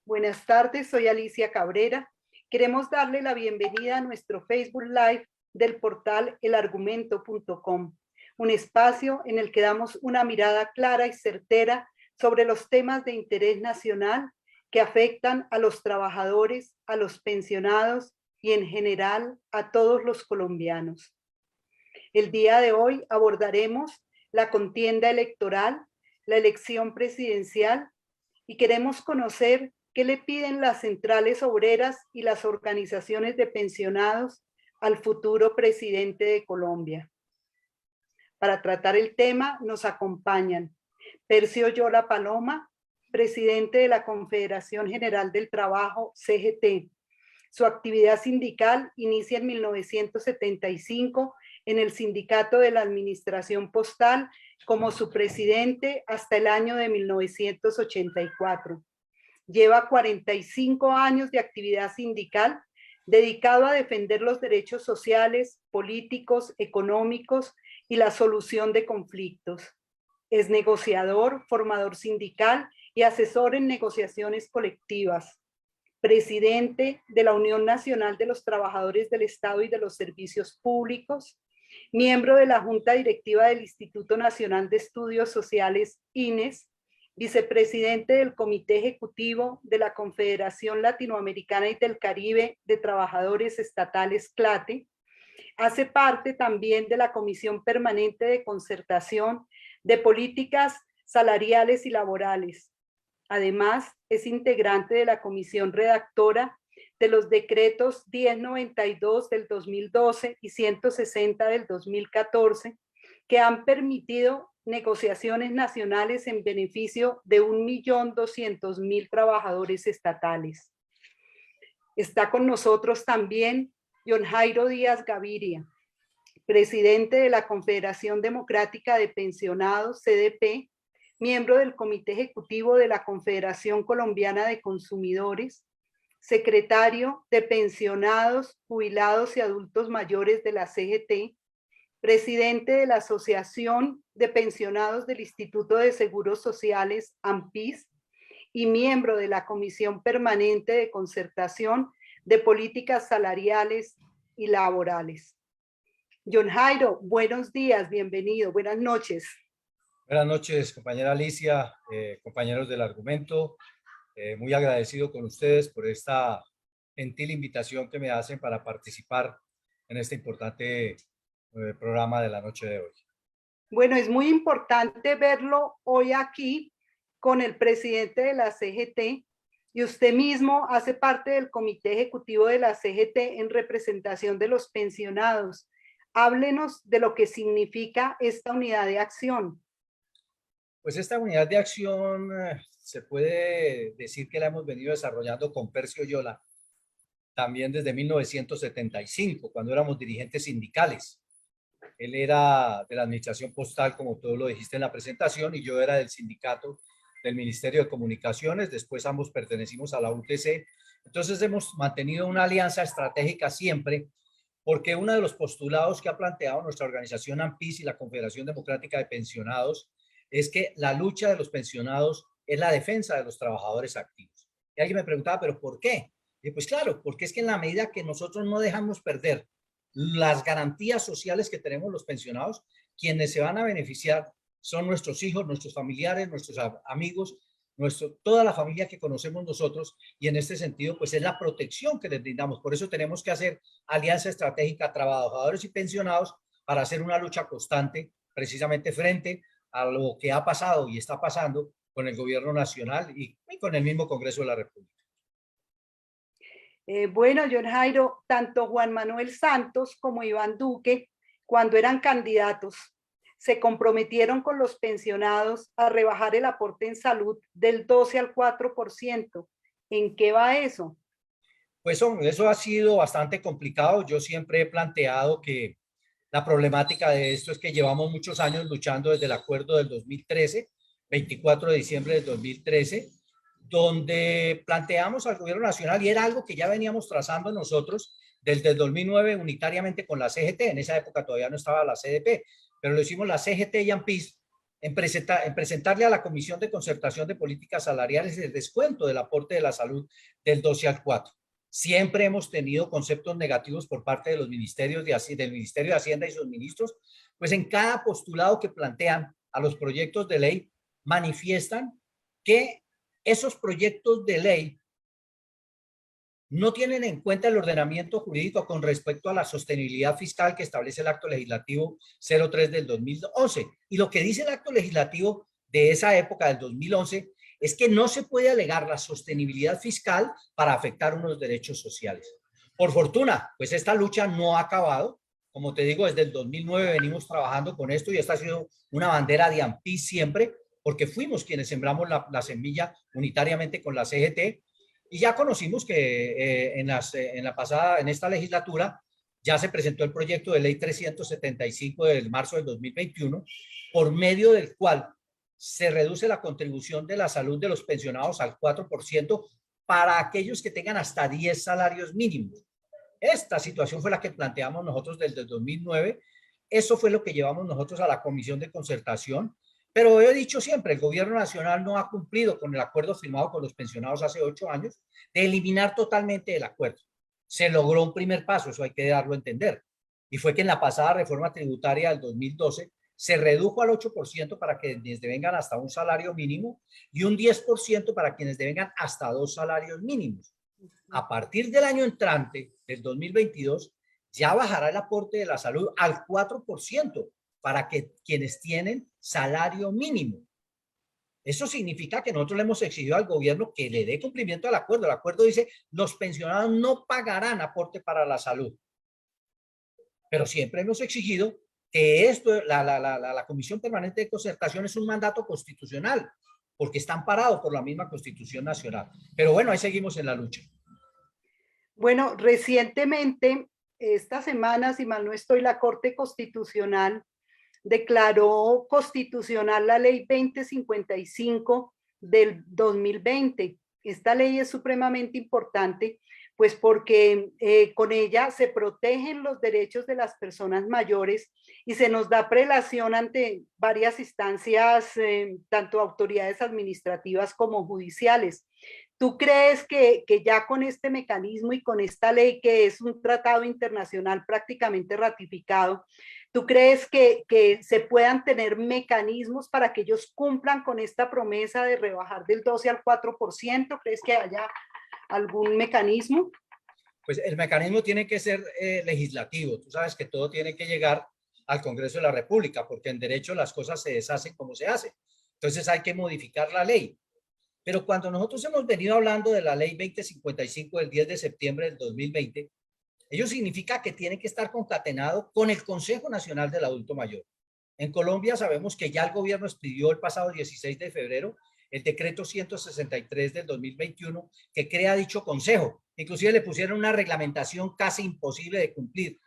Buenas tardes, soy Alicia Cabrera. Queremos darle la bienvenida a nuestro Facebook Live del portal elargumento.com, un espacio en el que damos una mirada clara y certera sobre los temas de interés nacional que afectan a los trabajadores, a los pensionados y en general a todos los colombianos. El día de hoy abordaremos la contienda electoral, la elección presidencial y queremos conocer qué le piden las centrales obreras y las organizaciones de pensionados al futuro presidente de Colombia. Para tratar el tema nos acompañan Percio Yola Paloma, presidente de la Confederación General del Trabajo, CGT. Su actividad sindical inicia en 1975 en el Sindicato de la Administración Postal como su presidente hasta el año de 1984. Lleva 45 años de actividad sindical dedicado a defender los derechos sociales, políticos, económicos y la solución de conflictos. Es negociador, formador sindical y asesor en negociaciones colectivas. Presidente de la Unión Nacional de los Trabajadores del Estado y de los Servicios Públicos, miembro de la Junta Directiva del Instituto Nacional de Estudios Sociales, INES, vicepresidente del Comité Ejecutivo de la Confederación Latinoamericana y del Caribe de Trabajadores Estatales, CLATE. Hace parte también de la Comisión Permanente de Concertación de Políticas Salariales y Laborales. Además, es integrante de la comisión redactora de los decretos 1092 del 2012 y 160 del 2014, que han permitido negociaciones nacionales en beneficio de 1.200.000 trabajadores estatales. Está con nosotros también John Jairo Díaz Gaviria, presidente de la Confederación Democrática de Pensionados, CDP, miembro del Comité Ejecutivo de la Confederación Colombiana de Consumidores, secretario de Pensionados, Jubilados y Adultos Mayores de la CGT, presidente de la Asociación de Pensionados del Instituto de Seguros Sociales, AMPIS, y miembro de la Comisión Permanente de Concertación de Políticas Salariales y Laborales. John Jairo, buenos días, bienvenido, buenas noches. Buenas noches, compañera Alicia, compañeros del argumento. Muy agradecido con ustedes por esta gentil invitación que me hacen para participar en este importante programa de la noche de hoy. Bueno, es muy importante verlo hoy aquí con el presidente de la CGT y usted mismo hace parte del comité ejecutivo de la CGT en representación de los pensionados. Háblenos de lo que significa esta unidad de acción. Pues esta unidad de acción se puede decir que la hemos venido desarrollando con Percio Yola también desde 1975, cuando éramos dirigentes sindicales. Él era de la administración postal, como tú lo dijiste en la presentación, y yo era del sindicato del Ministerio de Comunicaciones. Después ambos pertenecimos a la UTC. Entonces hemos mantenido una alianza estratégica siempre, porque uno de los postulados que ha planteado nuestra organización AMPIS y la Confederación Democrática de Pensionados es que la lucha de los pensionados es la defensa de los trabajadores activos. Y alguien me preguntaba, ¿pero por qué? Y pues claro, porque es que en la medida que nosotros no dejamos perder las garantías sociales que tenemos los pensionados, quienes se van a beneficiar son nuestros hijos, nuestros familiares, nuestros amigos, toda la familia que conocemos nosotros, y en este sentido pues es la protección que les brindamos. Por eso tenemos que hacer alianza estratégica trabajadores y pensionados para hacer una lucha constante precisamente frente a lo que ha pasado y está pasando con el gobierno nacional y con el mismo Congreso de la República. Bueno, John Jairo, tanto Juan Manuel Santos como Iván Duque, cuando eran candidatos, se comprometieron con los pensionados a rebajar el aporte en salud del 12 al 4%. ¿En qué va eso? Pues eso ha sido bastante complicado. Yo siempre he planteado que la problemática de esto es que llevamos muchos años luchando desde el acuerdo del 2013, 24 de diciembre del 2013, donde planteamos al gobierno nacional, y era algo que ya veníamos trazando nosotros desde el 2009 unitariamente con la CGT. En esa época todavía no estaba la CDP, pero lo hicimos la CGT y AMPIS, en presentarle a la Comisión de Concertación de Políticas Salariales el descuento del aporte de la salud del 12 al 4. Siempre hemos tenido conceptos negativos por parte de los ministerios del Ministerio de Hacienda y sus ministros, pues en cada postulado que plantean a los proyectos de ley manifiestan que esos proyectos de ley no tienen en cuenta el ordenamiento jurídico con respecto a la sostenibilidad fiscal que establece el acto legislativo 03 del 2011. Y lo que dice el acto legislativo de esa época del 2011 es que no se puede alegar la sostenibilidad fiscal para afectar unos derechos sociales. Por fortuna, pues esta lucha no ha acabado. Como te digo, desde el 2009 venimos trabajando con esto y esta ha sido una bandera de AMPI siempre, porque fuimos quienes sembramos la semilla unitariamente con la CGT. Y ya conocimos que en esta legislatura ya se presentó el proyecto de ley 375 del marzo del 2021, por medio del cual se reduce la contribución de la salud de los pensionados al 4% para aquellos que tengan hasta 10 salarios mínimos. Esta situación fue la que planteamos nosotros desde el 2009. Eso fue lo que llevamos nosotros a la Comisión de Concertación. Pero he dicho siempre, el gobierno nacional no ha cumplido con el acuerdo firmado con los pensionados hace 8 años de eliminar totalmente el acuerdo. Se logró un primer paso, eso hay que darlo a entender. Y fue que en la pasada reforma tributaria del 2012 se redujo al 8% para quienes devengan hasta un salario mínimo y un 10% para quienes devengan hasta 2 salarios mínimos. A partir del año entrante, del 2022, ya bajará el aporte de la salud al 4% para que quienes tienen salario mínimo. Eso significa que nosotros le hemos exigido al gobierno que le dé cumplimiento al acuerdo. El acuerdo dice, los pensionados no pagarán aporte para la salud. Pero siempre hemos exigido que esto, la Comisión Permanente de Concertación es un mandato constitucional, porque está amparado por la misma Constitución Nacional. Pero bueno, ahí seguimos en la lucha. Bueno, recientemente, esta semana, si mal no estoy, la Corte Constitucional declaró constitucional la ley 2055 del 2020. Esta ley es supremamente importante, pues porque con ella se protegen los derechos de las personas mayores y se nos da prelación ante varias instancias, tanto autoridades administrativas como judiciales. ¿Tú crees que ya con este mecanismo y con esta ley, que es un tratado internacional prácticamente ratificado, tú crees que se puedan tener mecanismos para que ellos cumplan con esta promesa de rebajar del 12 al 4%? ¿Crees que haya algún mecanismo? Pues el mecanismo tiene que ser legislativo. Tú sabes que todo tiene que llegar al Congreso de la República, porque en derecho las cosas se deshacen como se hacen. Entonces hay que modificar la ley. Pero cuando nosotros hemos venido hablando de la ley 2055 del 10 de septiembre del 2020, ello significa que tiene que estar concatenado con el Consejo Nacional del Adulto Mayor. En Colombia sabemos que ya el gobierno expidió el pasado 16 de febrero el decreto 163 del 2021 que crea dicho consejo. Inclusive le pusieron una reglamentación casi imposible de cumplir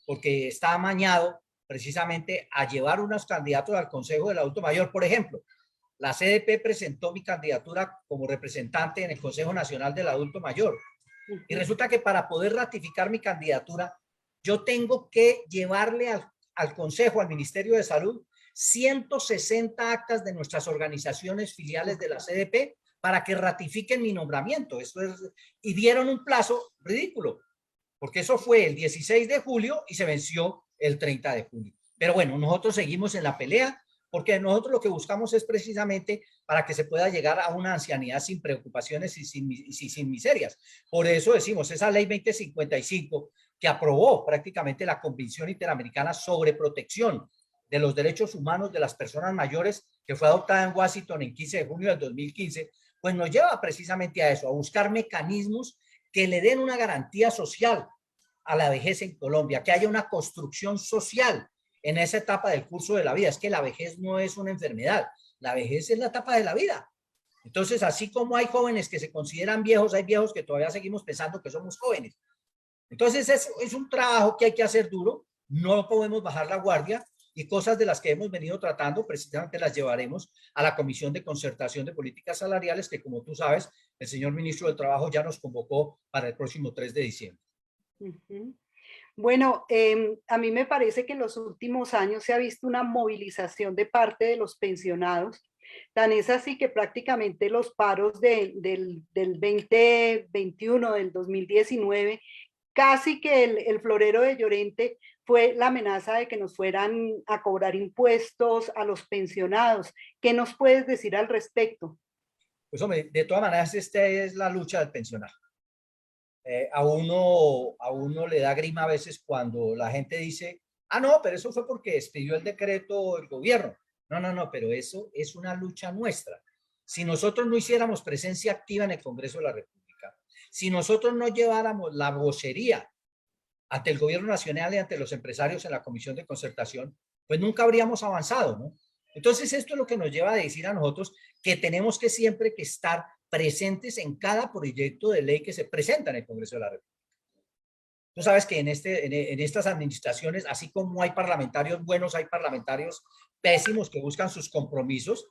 porque está amañado precisamente a llevar unos candidatos al Consejo del Adulto Mayor. Por ejemplo, la CDP presentó mi candidatura como representante en el Consejo Nacional del Adulto Mayor. Y resulta que para poder ratificar mi candidatura, yo tengo que llevarle al Consejo, al Ministerio de Salud, 160 actas de nuestras organizaciones filiales de la CDP para que ratifiquen mi nombramiento. Y dieron un plazo ridículo, porque eso fue el 16 de julio y se venció el 30 de julio. Pero bueno, nosotros seguimos en la pelea, porque nosotros lo que buscamos es precisamente para que se pueda llegar a una ancianidad sin preocupaciones y sin miserias. Por eso decimos, esa ley 2055 que aprobó prácticamente la Convención Interamericana sobre Protección de los Derechos Humanos de las Personas Mayores, que fue adoptada en Washington en 15 de junio del 2015, pues nos lleva precisamente a eso, a buscar mecanismos que le den una garantía social a la vejez en Colombia, que haya una construcción social en esa etapa del curso de la vida. Es que la vejez no es una enfermedad, la vejez es la etapa de la vida. Entonces, así como hay jóvenes que se consideran viejos, hay viejos que todavía seguimos pensando que somos jóvenes. Entonces, es un trabajo que hay que hacer duro, no podemos bajar la guardia y cosas de las que hemos venido tratando, precisamente las llevaremos a la Comisión de Concertación de Políticas Salariales, que como tú sabes, el señor ministro del Trabajo ya nos convocó para el próximo 3 de diciembre. Bueno, a mí me parece que en los últimos años se ha visto una movilización de parte de los pensionados. Tan es así que prácticamente los paros del 2021, del 2019, casi que el florero de Llorente fue la amenaza de que nos fueran a cobrar impuestos a los pensionados. ¿Qué nos puedes decir al respecto? Pues hombre, de todas maneras, esta es la lucha del pensionado. A uno le da grima a veces cuando la gente dice, ah, no, pero eso fue porque expidió el decreto el gobierno. No, no, no, pero eso es una lucha nuestra. Si nosotros no hiciéramos presencia activa en el Congreso de la República, si nosotros no lleváramos la vocería ante el gobierno nacional y ante los empresarios en la Comisión de Concertación, pues nunca habríamos avanzado, ¿no? Entonces, esto es lo que nos lleva a decir a nosotros que tenemos que siempre que estar presentes en cada proyecto de ley que se presenta en el Congreso de la República. Tú sabes que en estas administraciones, así como hay parlamentarios buenos, hay parlamentarios pésimos que buscan sus compromisos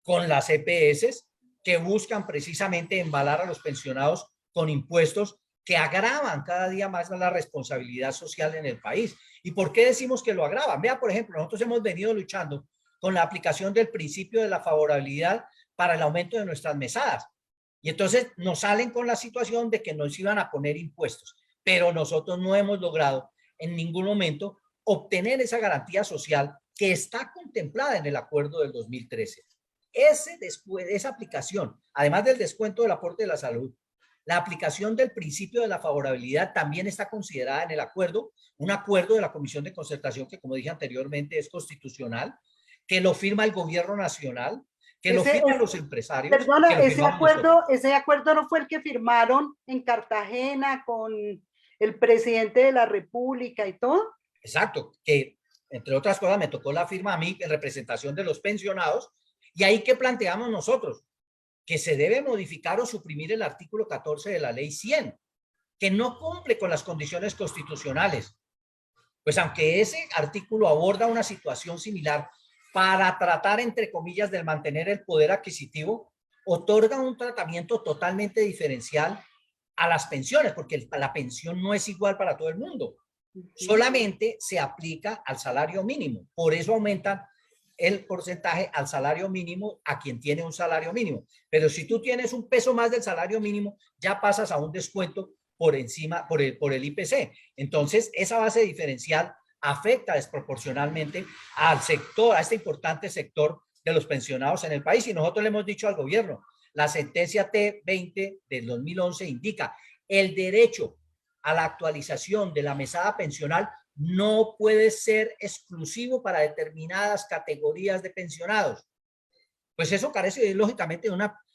con las EPS, que buscan precisamente embalar a los pensionados con impuestos que agravan cada día más la responsabilidad social en el país. ¿Y por qué decimos que lo agravan? Vea, por ejemplo, nosotros hemos venido luchando con la aplicación del principio de la favorabilidad para el aumento de nuestras mesadas. Y entonces nos salen con la situación de que nos iban a poner impuestos, pero nosotros no hemos logrado en ningún momento obtener esa garantía social que está contemplada en el acuerdo del 2013. Esa aplicación, además del descuento del aporte de la salud, la aplicación del principio de la favorabilidad también está considerada en el acuerdo, un acuerdo de la Comisión de Concertación que, como dije anteriormente, es constitucional, que lo firma el gobierno nacional, que lo firman los empresarios, que Perdona, lo firmamos nosotros. ese acuerdo no fue el que firmaron en Cartagena con el presidente de la República y todo. Exacto, que entre otras cosas me tocó la firma a mí en representación de los pensionados, y ahí que planteamos nosotros que se debe modificar o suprimir el artículo 14 de la ley 100, que no cumple con las condiciones constitucionales. Pues aunque ese artículo aborda una situación similar para tratar, entre comillas, de mantener el poder adquisitivo, otorga un tratamiento totalmente diferencial a las pensiones, porque la pensión no es igual para todo el mundo. Solamente se aplica al salario mínimo. Por eso aumentan el porcentaje al salario mínimo a quien tiene un salario mínimo. Pero si tú tienes un peso más del salario mínimo, ya pasas a un descuento por encima, por el IPC. Entonces, esa base diferencial afecta desproporcionalmente al sector, a este importante sector de los pensionados en el país. Y nosotros le hemos dicho al gobierno, la sentencia T20 del 2011 indica el derecho a la actualización de la mesada pensional no puede ser exclusivo para determinadas categorías de pensionados. Pues eso carece lógicamente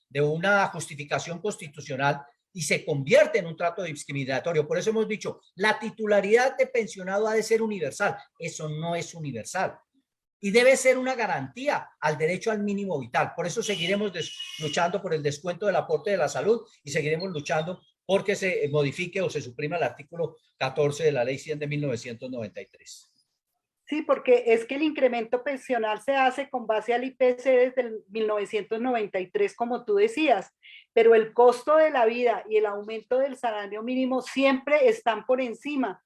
de una justificación constitucional y se convierte en un trato discriminatorio. Por eso hemos dicho, la titularidad de pensionado ha de ser universal. Eso no es universal. Y debe ser una garantía al derecho al mínimo vital. Por eso seguiremos luchando por el descuento del aporte de la salud y seguiremos luchando porque se modifique o se suprima el artículo 14 de la ley 100 de 1993. Sí, porque es que el incremento pensional se hace con base al IPC desde el 1993, como tú decías, pero el costo de la vida y el aumento del salario mínimo siempre están por encima.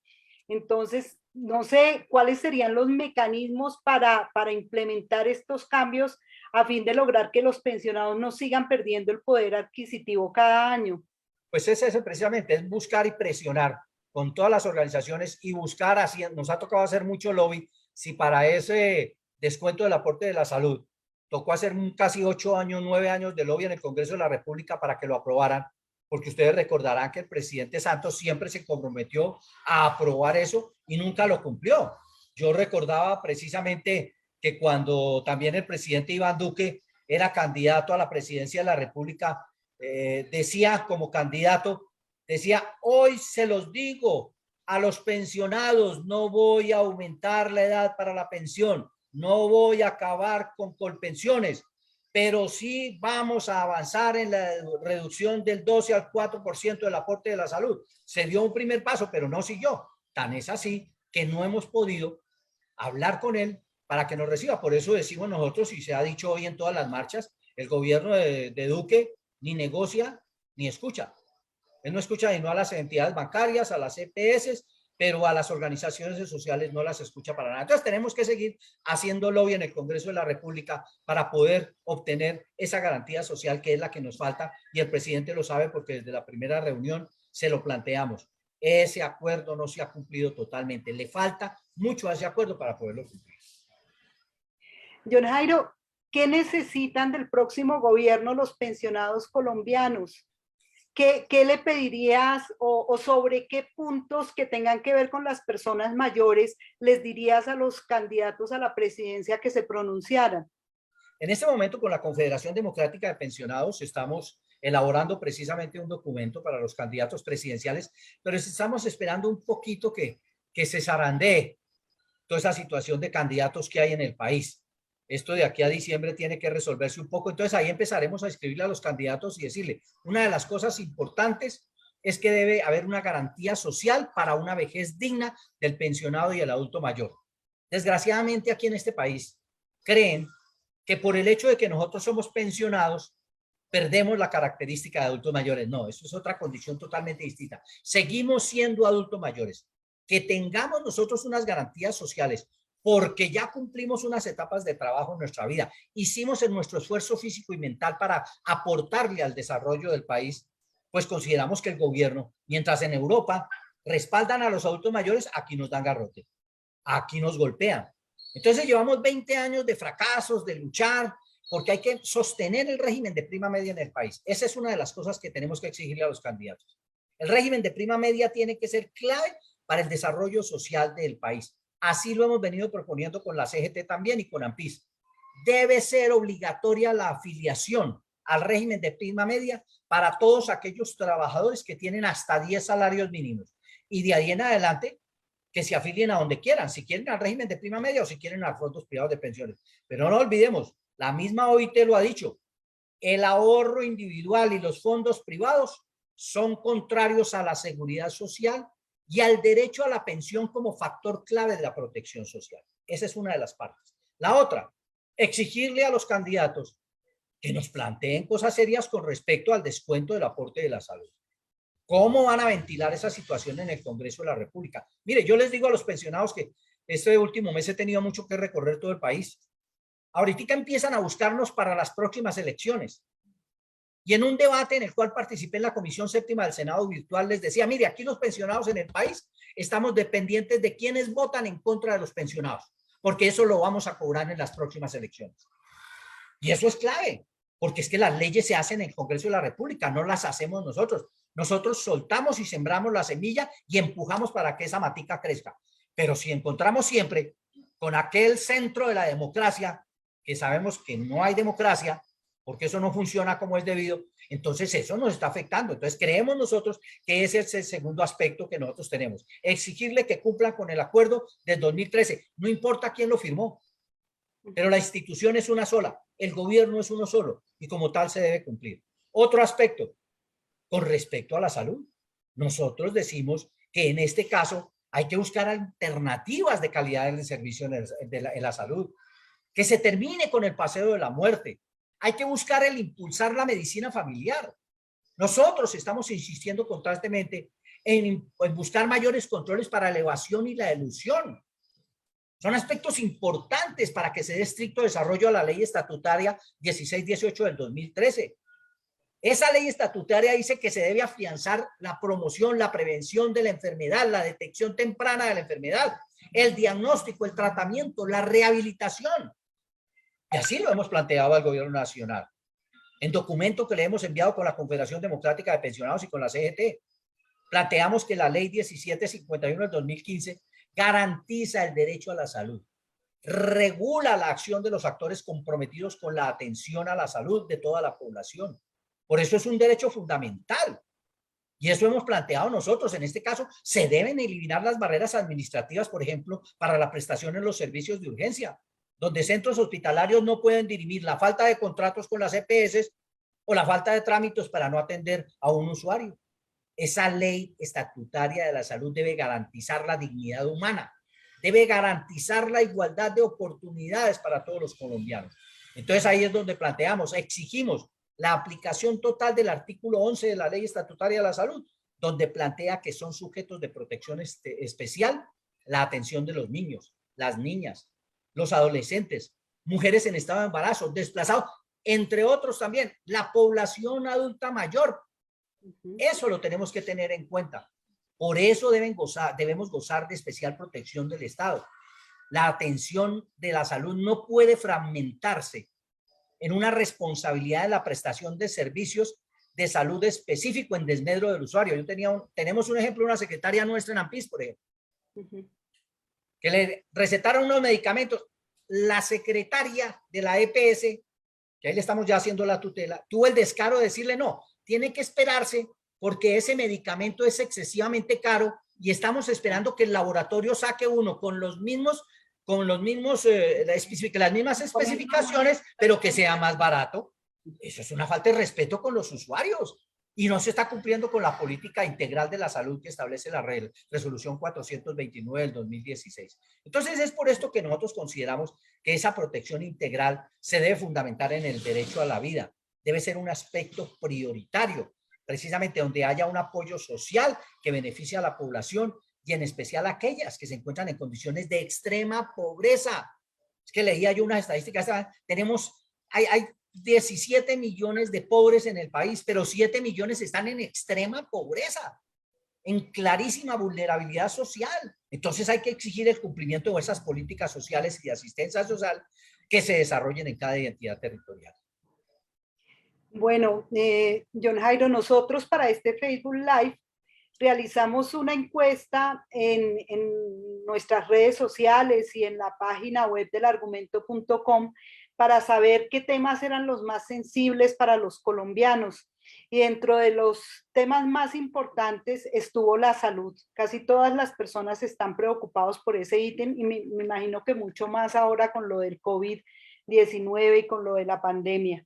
Entonces, no sé cuáles serían los mecanismos para implementar estos cambios a fin de lograr que los pensionados no sigan perdiendo el poder adquisitivo cada año. Pues es eso precisamente, es buscar y presionar con todas las organizaciones y buscar, así nos ha tocado hacer mucho lobby, si para ese descuento del aporte de la salud tocó hacer casi 8 años, 9 años de lobby en el Congreso de la República para que lo aprobaran, porque ustedes recordarán que el presidente Santos siempre se comprometió a aprobar eso y nunca lo cumplió. Yo recordaba precisamente que cuando también el presidente Iván Duque era candidato a la presidencia de la República, decía como candidato, decía, hoy se los digo a los pensionados, no voy a aumentar la edad para la pensión, no voy a acabar con colpensiones, pero sí vamos a avanzar en la reducción del 12 al 4% del aporte de la salud. Se dio un primer paso, pero no siguió. Tan es así que no hemos podido hablar con él para que nos reciba. Por eso decimos nosotros, y se ha dicho hoy en todas las marchas, el gobierno de Duque ni negocia ni escucha. Él no escucha ni no a las entidades bancarias, a las EPS, pero a las organizaciones sociales no las escucha para nada. Entonces tenemos que seguir haciendo lobby en el Congreso de la República para poder obtener esa garantía social que es la que nos falta, y el presidente lo sabe porque desde la primera reunión se lo planteamos. Ese acuerdo no se ha cumplido totalmente, le falta mucho a ese acuerdo para poderlo cumplir. John Jairo, ¿qué necesitan del próximo gobierno los pensionados colombianos? ¿Qué le pedirías o sobre qué puntos que tengan que ver con las personas mayores les dirías a los candidatos a la presidencia que se pronunciaran? En este momento, con la Confederación Democrática de Pensionados, estamos elaborando precisamente un documento para los candidatos presidenciales, pero estamos esperando un poquito que se zarandee toda esa situación de candidatos que hay en el país. Esto de aquí a diciembre tiene que resolverse un poco. Entonces ahí empezaremos a escribirle a los candidatos y decirle, una de las cosas importantes es que debe haber una garantía social para una vejez digna del pensionado y el adulto mayor. Desgraciadamente aquí en este país creen que por el hecho de que nosotros somos pensionados, perdemos la característica de adultos mayores. No, eso es otra condición totalmente distinta. Seguimos siendo adultos mayores. Que tengamos nosotros unas garantías sociales porque ya cumplimos unas etapas de trabajo en nuestra vida, hicimos en nuestro esfuerzo físico y mental para aportarle al desarrollo del país, pues consideramos que el gobierno, mientras en Europa respaldan a los adultos mayores, aquí nos dan garrote, aquí nos golpean. Entonces llevamos 20 años de fracasos, de luchar, porque hay que sostener el régimen de prima media en el país. Esa es una de las cosas que tenemos que exigirle a los candidatos. El régimen de prima media tiene que ser clave para el desarrollo social del país. Así lo hemos venido proponiendo con la CGT también y con AMPIS. Debe ser obligatoria la afiliación al régimen de prima media para todos aquellos trabajadores que tienen hasta 10 salarios mínimos. Y de ahí en adelante, que se afilien a donde quieran, si quieren al régimen de prima media o si quieren a fondos privados de pensiones. Pero no olvidemos, la misma OIT lo ha dicho, el ahorro individual y los fondos privados son contrarios a la seguridad social y al derecho a la pensión como factor clave de la protección social. Esa es una de las partes. La otra, exigirle a los candidatos que nos planteen cosas serias con respecto al descuento del aporte de la salud. ¿Cómo van a ventilar esa situación en el Congreso de la República? Mire, yo les digo a los pensionados que este último mes he tenido mucho que recorrer todo el país. Ahorita empiezan a buscarnos para las próximas elecciones. Y en un debate en el cual participé en la Comisión Séptima del Senado virtual, les decía, mire, aquí los pensionados en el país estamos dependientes de quienes votan en contra de los pensionados, porque eso lo vamos a cobrar en las próximas elecciones. Y eso es clave, porque es que las leyes se hacen en el Congreso de la República, no las hacemos nosotros. Nosotros soltamos y sembramos la semilla y empujamos para que esa matica crezca. Pero si encontramos siempre con aquel centro de la democracia, que sabemos que no hay democracia, porque eso no funciona como es debido, entonces eso nos está afectando. Entonces creemos nosotros que ese es el segundo aspecto que nosotros tenemos. Exigirle que cumplan con el acuerdo del 2013. No importa quién lo firmó, pero la institución es una sola, el gobierno es uno solo y como tal se debe cumplir. Otro aspecto, con respecto a la salud, nosotros decimos que en este caso hay que buscar alternativas de calidad de servicio en la salud, que se termine con el paseo de la muerte. Hay que buscar el impulsar la medicina familiar. Nosotros estamos insistiendo constantemente en buscar mayores controles para la evasión y la elusión. Son aspectos importantes para que se dé estricto desarrollo a la ley estatutaria 1618 del 2013. Esa ley estatutaria dice que se debe afianzar la promoción, la prevención de la enfermedad, la detección temprana de la enfermedad, el diagnóstico, el tratamiento, la rehabilitación. Y así lo hemos planteado al gobierno nacional. En documento que le hemos enviado con la Confederación Democrática de Pensionados y con la CGT, planteamos que la ley 1751 del 2015 garantiza el derecho a la salud, regula la acción de los actores comprometidos con la atención a la salud de toda la población. Por eso es un derecho fundamental. Y eso hemos planteado nosotros. En este caso, se deben eliminar las barreras administrativas, por ejemplo, para la prestación de los servicios de urgencia, donde centros hospitalarios no pueden dirimir la falta de contratos con las EPS o la falta de trámites para no atender a un usuario. Esa ley estatutaria de la salud debe garantizar la dignidad humana, debe garantizar la igualdad de oportunidades para todos los colombianos. Entonces ahí es donde planteamos, exigimos la aplicación total del artículo 11 de la ley estatutaria de la salud donde plantea que son sujetos de protección especial la atención de los niños, las niñas, los adolescentes, mujeres en estado de embarazo, desplazados, entre otros también, la población adulta mayor. Eso lo tenemos que tener en cuenta. Por eso debemos gozar de especial protección del Estado. La atención de la salud no puede fragmentarse en una responsabilidad de la prestación de servicios de salud específico en desmedro del usuario. Tenemos un ejemplo, una secretaria nuestra en AMPIS, por ejemplo, que le recetaron unos medicamentos. La secretaria de la EPS, que ahí le estamos ya haciendo la tutela, tuvo el descaro de decirle no, tiene que esperarse porque ese medicamento es excesivamente caro y estamos esperando que el laboratorio saque uno con las mismas especificaciones, pero que sea más barato. Eso es una falta de respeto con los usuarios y no se está cumpliendo con la política integral de la salud que establece la resolución 429 del 2016. Entonces es por esto que nosotros consideramos que esa protección integral se debe fundamentar en el derecho a la vida. Debe ser un aspecto prioritario, precisamente donde haya un apoyo social que beneficie a la población y en especial a aquellas que se encuentran en condiciones de extrema pobreza. Es que leía yo unas estadísticas, hay 17 millones de pobres en el país, pero 7 millones están en extrema pobreza, en clarísima vulnerabilidad social. Entonces hay que exigir el cumplimiento de esas políticas sociales y de asistencia social que se desarrollen en cada identidad territorial. Bueno, John Jairo, nosotros para este Facebook Live realizamos una encuesta en nuestras redes sociales y en la página web del argumento.com para saber qué temas eran los más sensibles para los colombianos. Y dentro de los temas más importantes estuvo la salud. Casi todas las personas están preocupados por ese ítem y me imagino que mucho más ahora con lo del COVID-19 y con lo de la pandemia.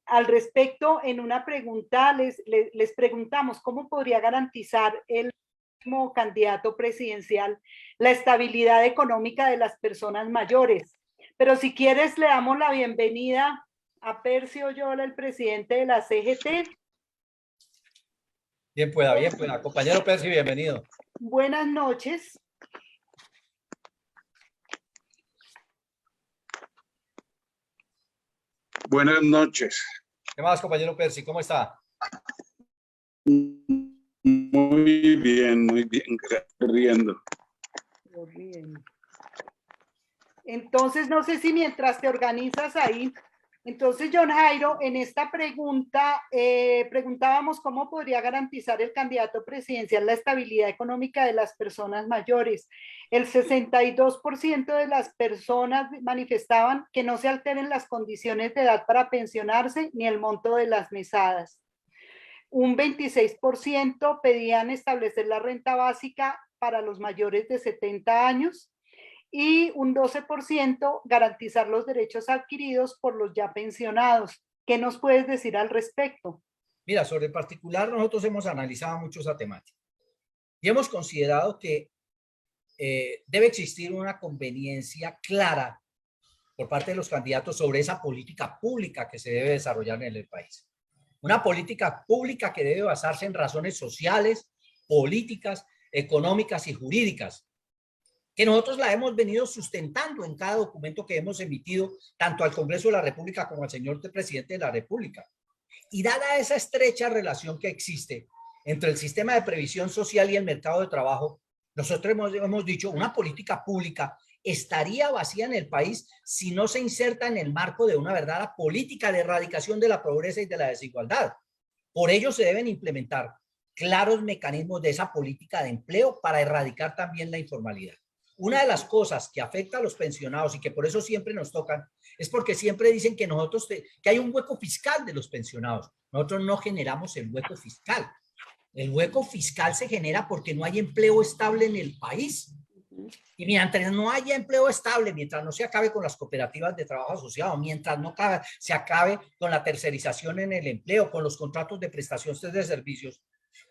Al respecto, en una pregunta les preguntamos cómo podría garantizar el próximo candidato presidencial la estabilidad económica de las personas mayores. Pero si quieres, le damos la bienvenida a Percy Oyola, el presidente de la CGT. Bien pueda. Compañero Percy, bienvenido. Buenas noches. Buenas noches. ¿Qué más, compañero Percy? ¿Cómo está? Muy bien, riendo. Entonces, no sé si mientras te organizas ahí, entonces, John Jairo, en esta pregunta preguntábamos cómo podría garantizar el candidato presidencial la estabilidad económica de las personas mayores. El 62% de las personas manifestaban que no se alteren las condiciones de edad para pensionarse ni el monto de las mesadas. Un 26% pedían establecer la renta básica para los mayores de 70 años. Y un 12% garantizar los derechos adquiridos por los ya pensionados. ¿Qué nos puedes decir al respecto? Mira, sobre el particular, nosotros hemos analizado mucho esa temática y hemos considerado que debe existir una conveniencia clara por parte de los candidatos sobre esa política pública que se debe desarrollar en el país. Una política pública que debe basarse en razones sociales, políticas, económicas y jurídicas, que nosotros la hemos venido sustentando en cada documento que hemos emitido, tanto al Congreso de la República como al señor presidente de la República. Y dada esa estrecha relación que existe entre el sistema de previsión social y el mercado de trabajo, nosotros hemos dicho, una política pública estaría vacía en el país si no se inserta en el marco de una verdadera política de erradicación de la pobreza y de la desigualdad. Por ello se deben implementar claros mecanismos de esa política de empleo para erradicar también la informalidad. Una de las cosas que afecta a los pensionados y que por eso siempre nos tocan es porque siempre dicen que que hay un hueco fiscal de los pensionados. Nosotros no generamos el hueco fiscal. El hueco fiscal se genera porque no hay empleo estable en el país. Y mientras no haya empleo estable, mientras no se acabe con las cooperativas de trabajo asociado, mientras no se acabe con la tercerización en el empleo, con los contratos de prestación de servicios,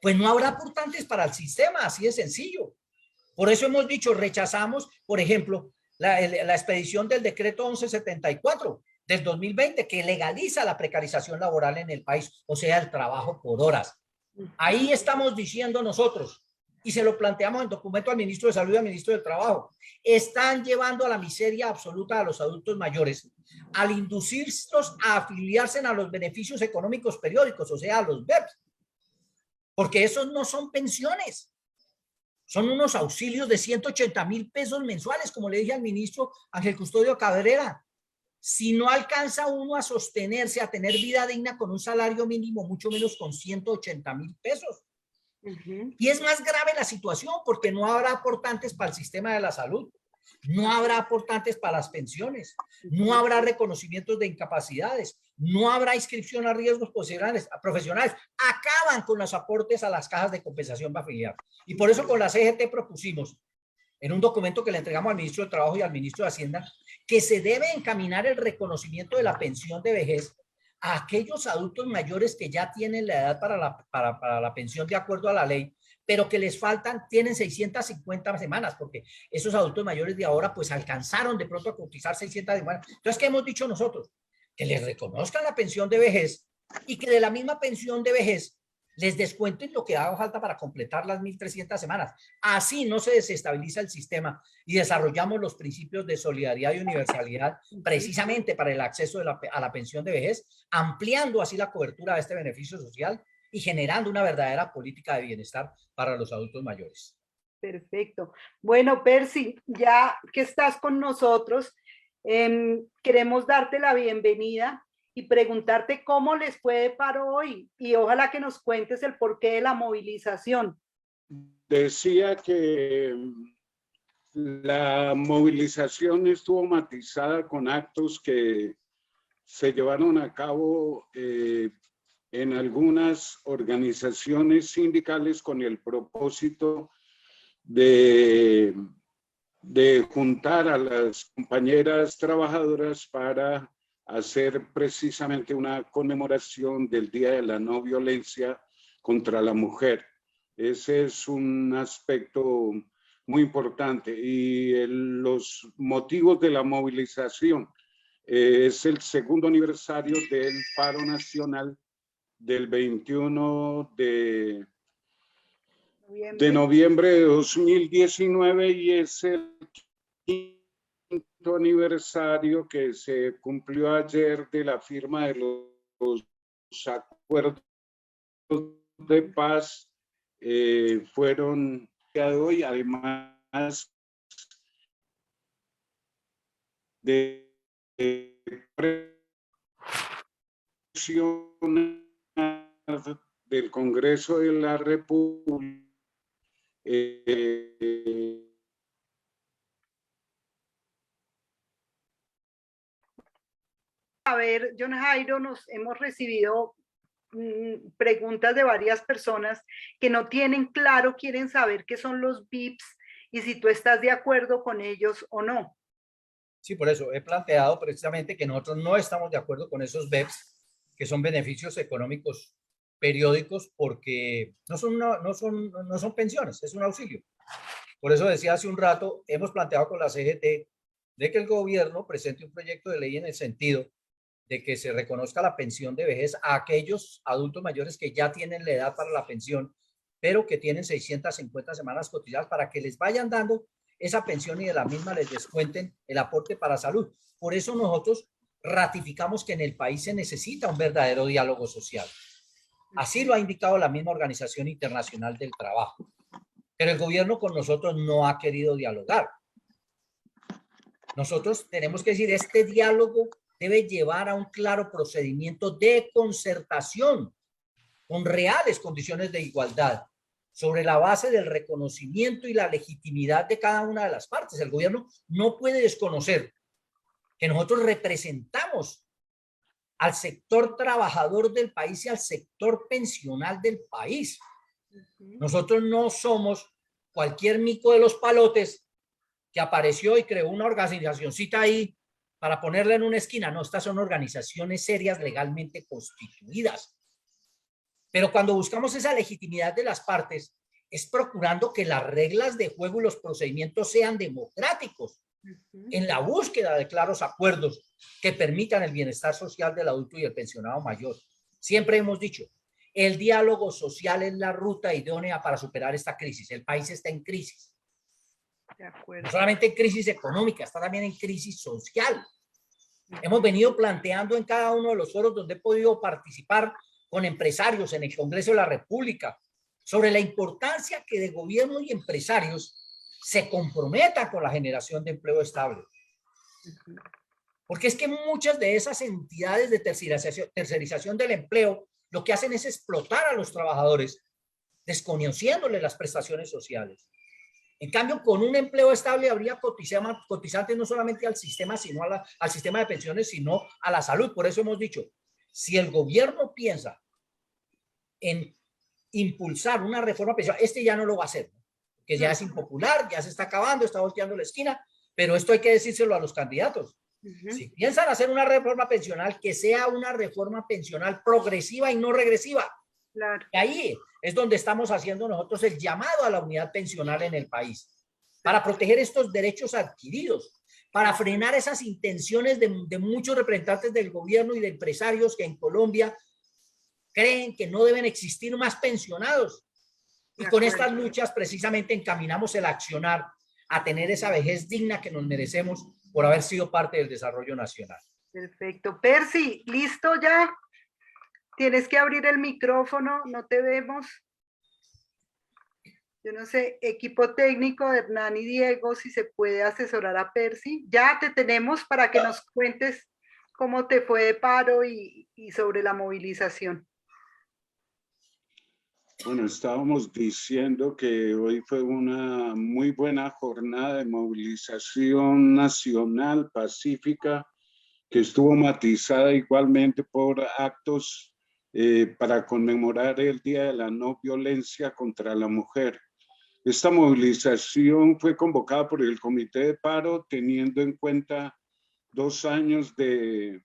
pues no habrá aportantes para el sistema, así de sencillo. Por eso hemos dicho, rechazamos, por ejemplo, la expedición del decreto 1174 del 2020 que legaliza la precarización laboral en el país, o sea, el trabajo por horas. Ahí estamos diciendo nosotros, y se lo planteamos en documento al ministro de Salud y al ministro del Trabajo, están llevando a la miseria absoluta a los adultos mayores al inducirlos a afiliarse a los beneficios económicos periódicos, o sea, a los BEPS, porque esos no son pensiones. Son unos auxilios de 180.000 pesos mensuales, como le dije al ministro Ángel Custodio Cabrera. Si no alcanza uno a sostenerse, a tener vida digna con un salario mínimo, mucho menos con 180.000 pesos. Y es más grave la situación porque no habrá aportantes para el sistema de la salud, no habrá aportantes para las pensiones, no habrá reconocimientos de incapacidades, no habrá inscripción a riesgos profesionales. Acaban con los aportes a las cajas de compensación familiar. Y por eso con la CGT propusimos, en un documento que le entregamos al ministro de Trabajo y al ministro de Hacienda, que se debe encaminar el reconocimiento de la pensión de vejez a aquellos adultos mayores que ya tienen la edad para la pensión de acuerdo a la ley, pero que les faltan, tienen 650 semanas, porque esos adultos mayores de ahora pues alcanzaron de pronto a cotizar 600 semanas. Entonces, ¿qué hemos dicho nosotros? Que les reconozcan la pensión de vejez y que de la misma pensión de vejez les descuenten lo que haga falta para completar las 1.300 semanas. Así no se desestabiliza el sistema y desarrollamos los principios de solidaridad y universalidad precisamente para el acceso a la pensión de vejez, ampliando así la cobertura de este beneficio social y generando una verdadera política de bienestar para los adultos mayores. Perfecto. Bueno, Percy, ya que estás con nosotros, queremos darte la bienvenida y preguntarte cómo les fue de paro hoy y ojalá que nos cuentes el porqué de la movilización. Decía que la movilización estuvo matizada con actos que se llevaron a cabo en algunas organizaciones sindicales con el propósito de juntar a las compañeras trabajadoras para hacer precisamente una conmemoración del Día de la No Violencia contra la Mujer. Ese es un aspecto muy importante y los motivos de la movilización es el segundo aniversario del paro nacional del 21 de noviembre de 2019 y es el quinto aniversario que se cumplió ayer de la firma de los acuerdos de paz. Fueron de hoy, además de presiones del Congreso de la República. A ver, John Jairo, nos hemos recibido preguntas de varias personas que no tienen claro, quieren saber qué son los VIPs y si tú estás de acuerdo con ellos o no. Sí, por eso he planteado precisamente que nosotros no estamos de acuerdo con esos BEPS, que son beneficios económicos periódicos, porque no son pensiones, es un auxilio. Por eso decía hace un rato, hemos planteado con la CGT de que el gobierno presente un proyecto de ley en el sentido de que se reconozca la pensión de vejez a aquellos adultos mayores que ya tienen la edad para la pensión, pero que tienen 650 semanas cotizadas para que les vayan dando esa pensión y de la misma les descuenten el aporte para salud. Por eso nosotros ratificamos que en el país se necesita un verdadero diálogo social. Así lo ha indicado la misma Organización Internacional del Trabajo. Pero el gobierno con nosotros no ha querido dialogar. Nosotros tenemos que decir, este diálogo debe llevar a un claro procedimiento de concertación con reales condiciones de igualdad sobre la base del reconocimiento y la legitimidad de cada una de las partes. El gobierno no puede desconocer que nosotros representamos al sector trabajador del país y al sector pensional del país. Nosotros no somos cualquier mico de los palotes que apareció y creó una organizacioncita ahí para ponerla en una esquina. No, estas son organizaciones serias legalmente constituidas. Pero cuando buscamos esa legitimidad de las partes, es procurando que las reglas de juego y los procedimientos sean democráticos en la búsqueda de claros acuerdos que permitan el bienestar social del adulto y el pensionado mayor. Siempre hemos dicho, El diálogo social es la ruta idónea para superar esta crisis. El país está en crisis. De acuerdo. No solamente en crisis económica, está también en crisis social. Hemos venido planteando en cada uno de los foros donde he podido participar con empresarios en el Congreso de la República sobre la importancia que de gobierno y empresarios se comprometan con la generación de empleo estable. Porque es que muchas de esas entidades de tercerización del empleo lo que hacen es explotar a los trabajadores, desconociéndoles las prestaciones sociales. En cambio, con un empleo estable habría cotizantes no solamente al sistema, sino al sistema de pensiones, sino a la salud. Por eso hemos dicho, si el gobierno piensa en impulsar una reforma pensional, ya no lo va a hacer, que ya es impopular, ya se está acabando, está volteando la esquina, pero esto hay que decírselo a los candidatos. Si piensan hacer una reforma pensional, que sea una reforma pensional progresiva y no regresiva. Claro. Y ahí es donde estamos haciendo nosotros el llamado a la unidad pensional en el país, para proteger estos derechos adquiridos, para frenar esas intenciones de muchos representantes del gobierno y de empresarios que en Colombia creen que no deben existir más pensionados. Y con estas luchas precisamente encaminamos el accionar a tener esa vejez digna que nos merecemos por haber sido parte del desarrollo nacional. Perfecto. Percy, ¿listo ya? Tienes que abrir el micrófono, no te vemos. Yo no sé, equipo técnico de Hernán y Diego, si se puede asesorar a Percy. Ya te tenemos para que nos cuentes cómo te fue de paro y sobre la movilización. Bueno, estábamos diciendo que hoy fue una muy buena jornada de movilización nacional pacífica, que estuvo matizada igualmente por actos para conmemorar el Día de la No Violencia contra la Mujer. Esta movilización fue convocada por el Comité de Paro, teniendo en cuenta 2 años del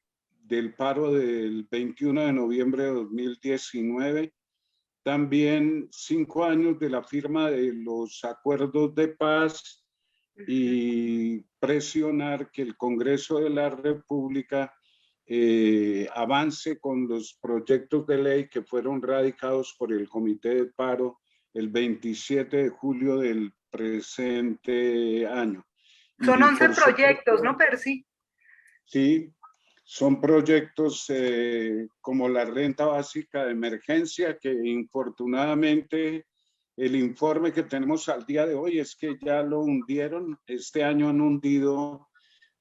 paro del 21 de noviembre de 2019, también 5 años de la firma de los acuerdos de paz y presionar que el Congreso de la República avance con los proyectos de ley que fueron radicados por el Comité de Paro el 27 de julio del presente año. Son 11 proyectos, ¿no, Percy? Sí, son proyectos como la renta básica de emergencia, que infortunadamente el informe que tenemos al día de hoy es que ya lo hundieron. Este año han hundido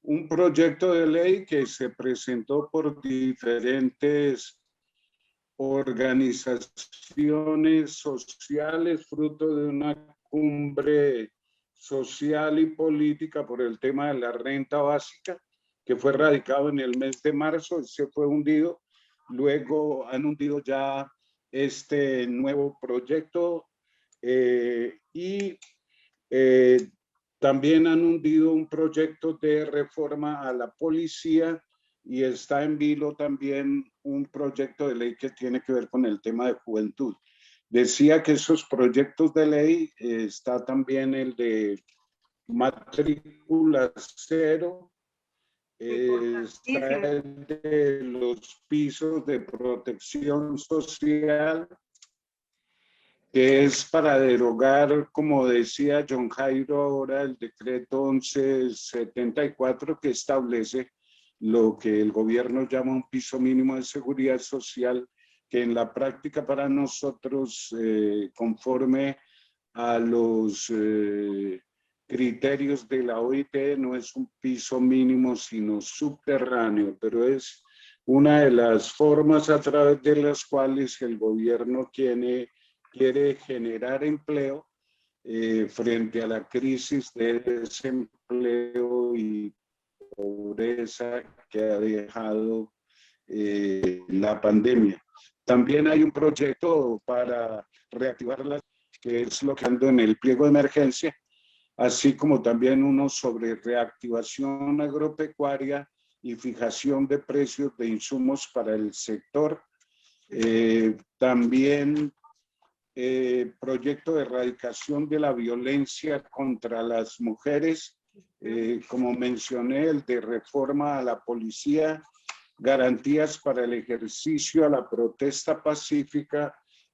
un proyecto de ley que se presentó por diferentes organizaciones sociales, fruto de una cumbre social y política por el tema de la renta básica, que fue radicado en el mes de marzo. Se fue hundido. Luego han hundido ya este nuevo proyecto también han hundido un proyecto de reforma a la policía, y está en vilo también un proyecto de ley que tiene que ver con el tema de juventud. Decía que esos proyectos de ley, está también el de matrícula cero, está el de los pisos de protección social, que es para derogar, como decía John Jairo ahora, el decreto 1174, que establece lo que el gobierno llama un piso mínimo de seguridad social, que en la práctica para nosotros, conforme a los criterios de la OIT, no es un piso mínimo, sino subterráneo, pero es una de las formas a través de las cuales el gobierno quiere generar empleo frente a la crisis de desempleo y pobreza que ha dejado la pandemia. También hay un proyecto para reactivarlas, que es lo que ando en el pliego de emergencia, así como también uno sobre reactivación agropecuaria y fijación de precios de insumos para el sector. También proyecto de erradicación de la violencia contra las mujeres, como mencioné, el de reforma a la policía, garantías para el ejercicio a la protesta pacífica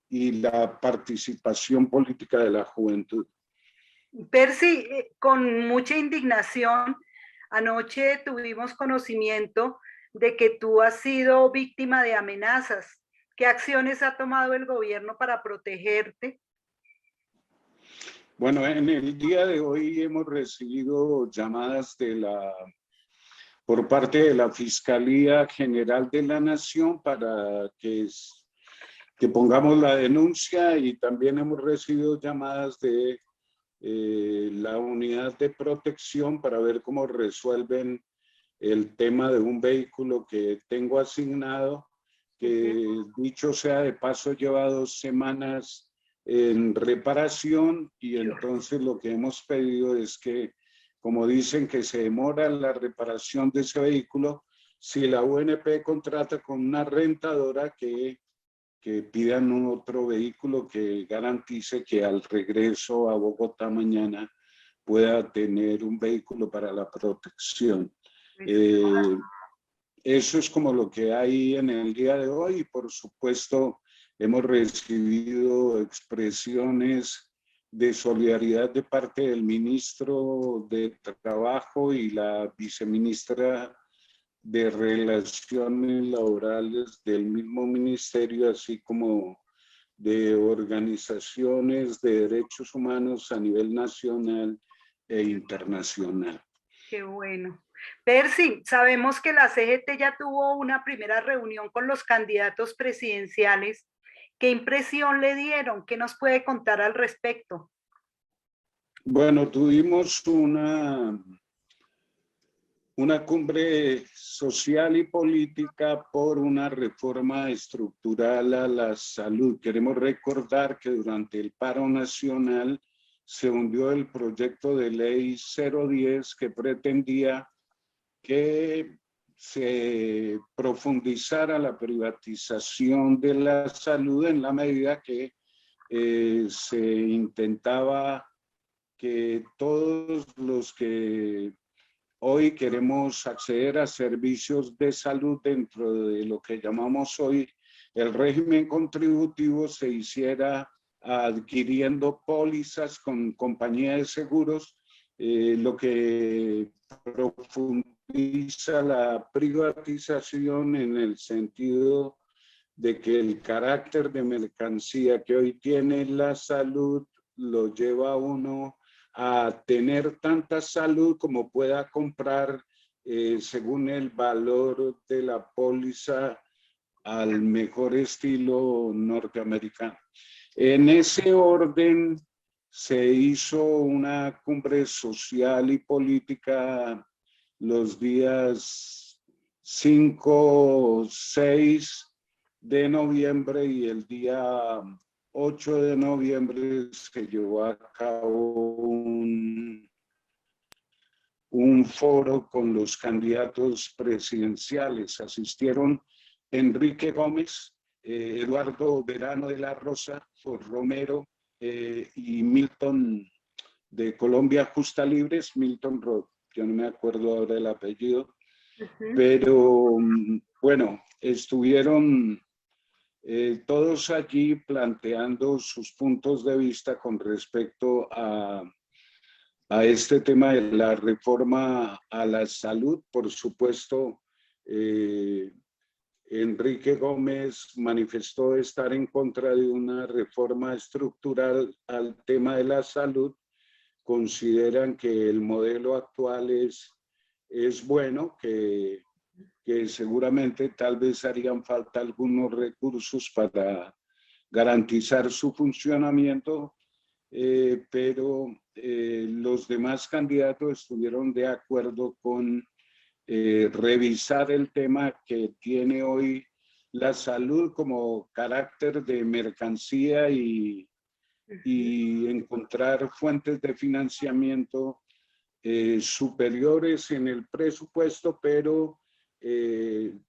y la participación política de la juventud. Percy, con mucha indignación, anoche tuvimos conocimiento de que tú has sido víctima de amenazas. ¿Qué acciones ha tomado el gobierno para protegerte? Bueno, en el día de hoy hemos recibido llamadas por parte de la Fiscalía General de la Nación para que pongamos la denuncia, y también hemos recibido llamadas de la unidad de protección para ver cómo resuelven el tema de un vehículo que tengo asignado, que dicho sea de paso lleva 2 semanas en reparación, y entonces lo que hemos pedido es que, como dicen que se demora la reparación de ese vehículo, si la UNP contrata con una rentadora, que pidan un otro vehículo que garantice que al regreso a Bogotá mañana pueda tener un vehículo para la protección. Eso es como lo que hay en el día de hoy. Y por supuesto, hemos recibido expresiones de solidaridad de parte del ministro de Trabajo y la viceministra de Relaciones Laborales del mismo ministerio, así como de organizaciones de derechos humanos a nivel nacional e internacional. Qué bueno. Percy, sabemos que la CGT ya tuvo una primera reunión con los candidatos presidenciales. ¿Qué impresión le dieron? ¿Qué nos puede contar al respecto? Bueno, tuvimos una cumbre social y política por una reforma estructural a la salud. Queremos recordar que durante el paro nacional se hundió el proyecto de ley 010, que pretendía que se profundizara la privatización de la salud, en la medida que se intentaba que todos los que hoy queremos acceder a servicios de salud dentro de lo que llamamos hoy el régimen contributivo se hiciera adquiriendo pólizas con compañías de seguros, lo que profundiza la privatización en el sentido de que el carácter de mercancía que hoy tiene la salud lo lleva a uno a tener tanta salud como pueda comprar según el valor de la póliza al mejor estilo norteamericano. En ese orden se hizo una cumbre social y política los días 5, 6 de noviembre, y el día 8 de noviembre se llevó a cabo un foro con los candidatos presidenciales. Asistieron Enrique Gómez, Eduardo Verano de la Rosa, Romero y Milton de Colombia Justa Libres, Milton Roth. Yo no me acuerdo ahora el apellido, pero bueno, estuvieron todos allí planteando sus puntos de vista con respecto a este tema de la reforma a la salud. Por supuesto, Enrique Gómez manifestó estar en contra de una reforma estructural al tema de la salud. Consideran que el modelo actual es bueno, que seguramente tal vez harían falta algunos recursos para garantizar su funcionamiento, pero los demás candidatos estuvieron de acuerdo con revisar el tema que tiene hoy la salud como carácter de mercancía y encontrar fuentes de financiamiento superiores en el presupuesto, pero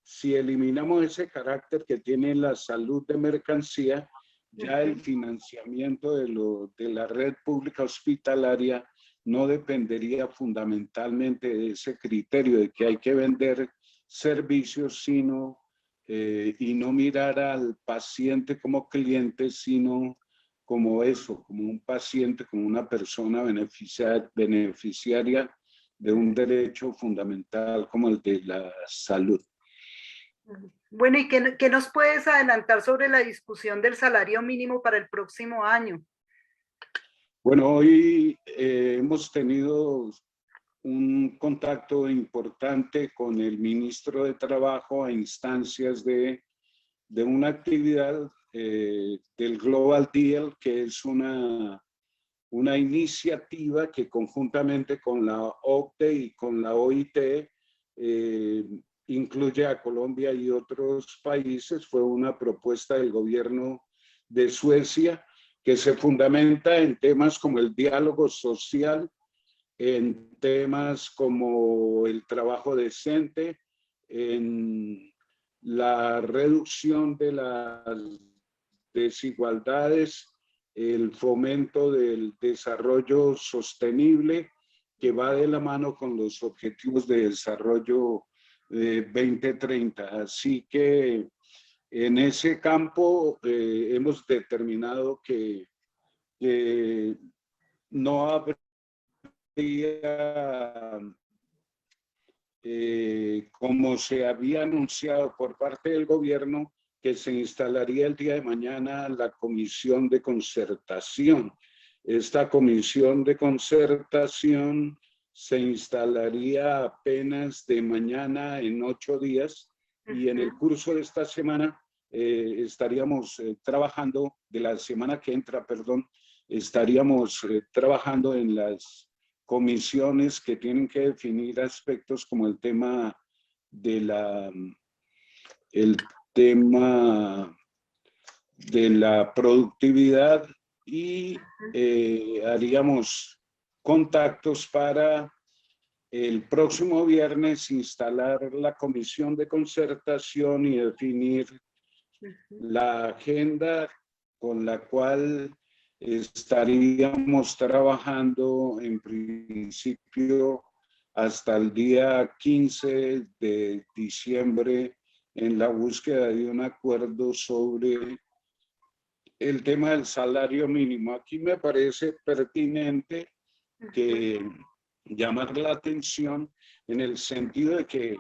si eliminamos ese carácter que tiene la salud de mercancía, ya el financiamiento de la red pública hospitalaria no dependería fundamentalmente de ese criterio de que hay que vender servicios, sino y no mirar al paciente como cliente, sino como eso, como un paciente, como una persona beneficiaria de un derecho fundamental como el de la salud. Bueno, ¿y qué nos puedes adelantar sobre la discusión del salario mínimo para el próximo año? Bueno, hoy hemos tenido un contacto importante con el ministro de Trabajo a instancias de una actividad del Global Deal, que es una iniciativa que conjuntamente con la OCDE y con la OIT incluye a Colombia y otros países. Fue una propuesta del gobierno de Suecia que se fundamenta en temas como el diálogo social, en temas como el trabajo decente, en la reducción de las desigualdades, el fomento del desarrollo sostenible, que va de la mano con los objetivos de desarrollo 2030. Así que en ese campo hemos determinado que no habría, como se había anunciado por parte del gobierno, que se instalaría el día de mañana la comisión de concertación. Esta comisión de concertación se instalaría apenas de mañana en 8 días y en el curso de esta semana estaríamos trabajando, de la semana que entra, perdón, estaríamos trabajando en las comisiones que tienen que definir aspectos como el tema de la productividad y haríamos contactos para el próximo viernes instalar la comisión de concertación y definir la agenda con la cual estaríamos trabajando en principio hasta el día 15 de diciembre en la búsqueda de un acuerdo sobre el tema del salario mínimo. Aquí me parece pertinente que llamar la atención en el sentido de que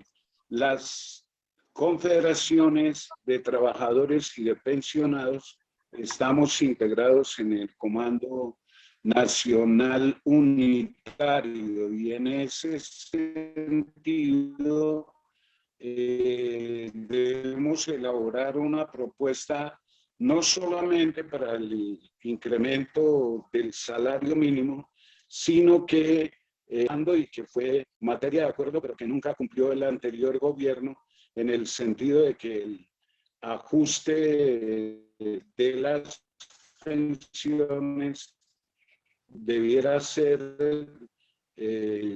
las confederaciones de trabajadores y de pensionados estamos integrados en el Comando Nacional Unitario y en ese sentido debemos elaborar una propuesta no solamente para el incremento del salario mínimo, sino que y que fue materia de acuerdo, pero que nunca cumplió el anterior gobierno, en el sentido de que el ajuste de las pensiones debiera ser